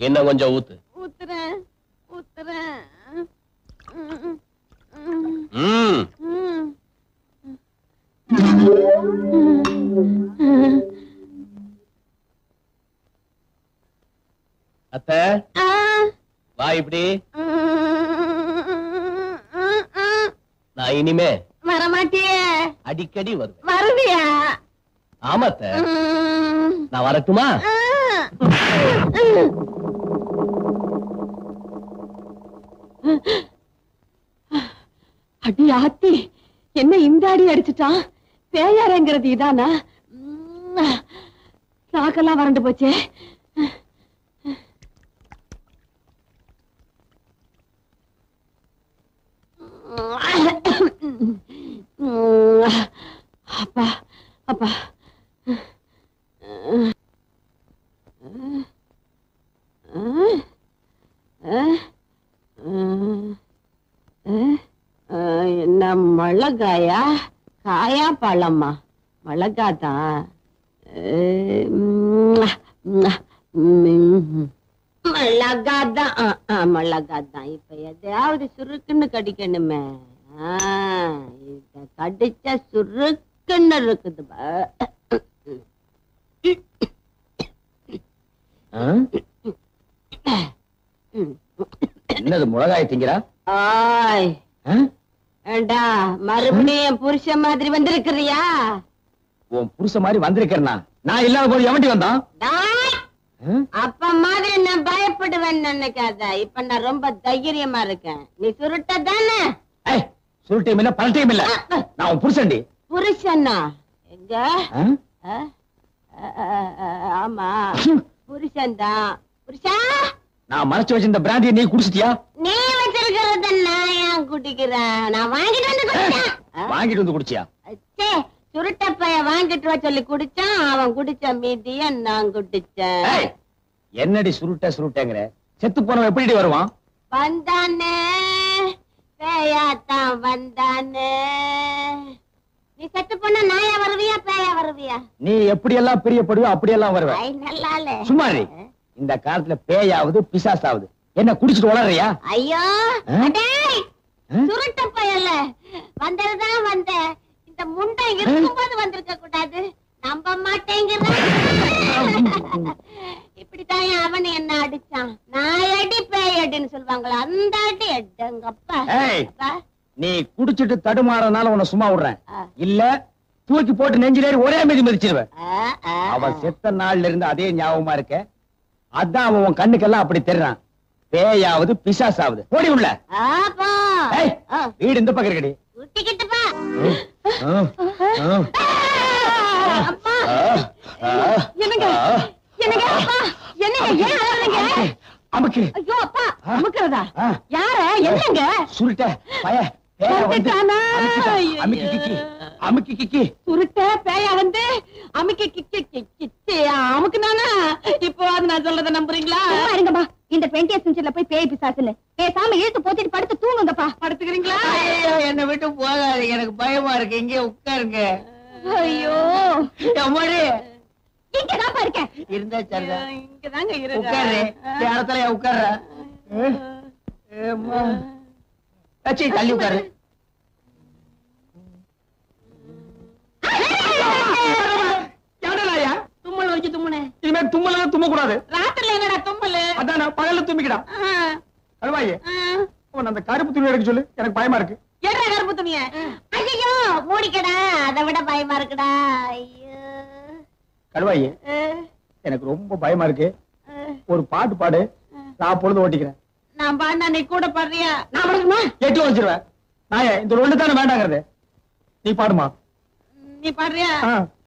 என்ன கொஞ்சம் ஊத்து. ஊத்துறேன். அத்தை, வா இப்படி. நான் இனிமே வரமாட்டியே. அடிக்கடி வருவேன். வருவியா? ஆமாத்த. நான் வரட்டுமா? அடி ஆத்தி, என்ன இந்த அடி அடிச்சுட்டான்? பேயாரங்கிறது இதானா? நாக்கெல்லாம் வறண்டு போச்சே. அப்பா அப்பா, என்ன மிளகாயா காயா பழமா? மிளகாதான். மிளகாதான் மிளகாதான். இப்ப எதையாவது சுருக்குன்னு கடிக்கணுமே. இத கடிச்சா சுருக்குன்னு இருக்குது. என்னது மிளகாய் திங்கிறா? ஆய் ஏண்டா, மறுபடியும் புருஷ மாதிரி வந்திருக்கிறியா? உன் புருஷ மாதிரி வந்திருக்கிறனா? நான் இல்லாத போது எவன்டி வந்தான்? அப்ப மாதிரி நான் பயப்படுவேன் நினைக்காத. இப்ப நான் ரொம்ப தைரியமா இருக்கேன். நீ சுருட்ட தானே? சுருட்டையும் இல்ல பல்ட்டையும் இல்ல. நான் உன் புருஷன்டி. புருஷனா? எங்க? ஆமா புருஷன் தான். புருஷா, நான் மறைச்சு வச்சிருந்த பிராந்தியை நீ குடிச்சிட்டியா? நீ வச்சிருக்கிறத நான் ஏன் குடிக்கிறேன்? நான் வாங்கிட்டு வந்து குடிச்சேன். வாங்கிட்டு வந்து குடிச்சியா? சுருட்ட பைய வாங்கிட்டு வா சொல்லி குடிச்சான். அவன் குடிச்ச மீதிய நான் குடிச்சேன். என்னடி சுருட்ட சுருட்டங்கிற? செத்து போனவன் எப்படி வருவான்? வந்தானே, பேயாத்தான் வந்தானே. நீ செத்து போன நாயா வருவியா பேயா வருவியா? நீ எப்படி எல்லாம் பிரியப்படுவோ அப்படியெல்லாம் வருவ. நல்லாலே சும்மா இந்த காலத்துல பேயாவது பிசாசாவது என்ன குடிச்சிட்டு வளர்றியா? ஐயோ சுருட்ட பயல்ல வந்ததுதான் வந்த. இந்த முண்டை இருக்கும்போது வந்திருக்க கூடாது. நம்ப மாட்டேங்கிற. இப்படித்தான் அவன் என்ன அடிச்சான். நான் அடி பேய் அடின்னு சொல்லுவாங்களா, அந்த அடி எங்கப்பா. நீ குடிச்சிட்டு தடுமாறனால உன்னை சும்மா விடுறேன். இல்ல தூக்கி போட்டு நெஞ்சிலேறி ஒரே மீதி மிதிச்சிருவேன். அவன் செத்த நாள்ல இருந்து அதே ஞாபகமா இருக்க. அதான் அவன் கண்ணுக்கெல்லாம் அப்படி தெரிறான். பேயாவது பிசாசாவது. ஓடி உள்ள. வீடு இந்த பக்கம் இருக்கடி. அமுக்கு. ஐயோ அப்பா, அமுக்குறதா? யார? என்னங்க? சுருட்ட பய அமுக்கி கிக்கி. சுருட்ட பேயா வந்து அமுக்கி கிக்கி அமுக்குனானா? இப்போ அது நான் சொல்றத நம்புறீங்களா? இருங்கப்பா, இந்த 20th செஞ்சுரியில போய் பேய் பிசாசுன்னு பேசாம இழுத்து போத்திட்டு படுத்து தூங்குங்கப்பா. படுத்துக்கிறீங்களா? என்ன விட்டு போகாது, எனக்கு பயமா இருக்கு. இங்கே உட்காருங்க. ஐயோ அம்மாடி, இங்கதான்ப்பா இருக்கேன். இருந்தா சரிதான். இங்கதாங்க இருக்கு. உட்காரு. இடத்துல உட்கார்ற. தள்ளி உட்காரு. தும்மல் வச்சு தும்முனே. இனிமே தும்மல தும்ம கூடாது. ராத்திரில என்னடா தும்மல்? அதான் பகல்ல தும்பிக்கிடா. அல்வாயே, அந்த கருப்பு துணி எடுக்க சொல்லு, எனக்கு பயமா இருக்கு. என்ன கருப்பு துணிய? ஐயோ மூடிக்கடா, அதை விட பயமா இருக்குடா. ஐயோ கடுவாயே, எனக்கு ரொம்ப பயமா இருக்கு. ஒரு பாட்டு பாடு, நான் பொழுது ஓட்டிக்கிறேன். நான் பாண்டா, நீ கூட பாடுறியா? நான் பாடுமா? எட்டு வச்சிருவேன். நான் இந்த ஒண்ணு தானே வேண்டாங்கிறது. நீ பாடுமா? நீ பாடுறியா?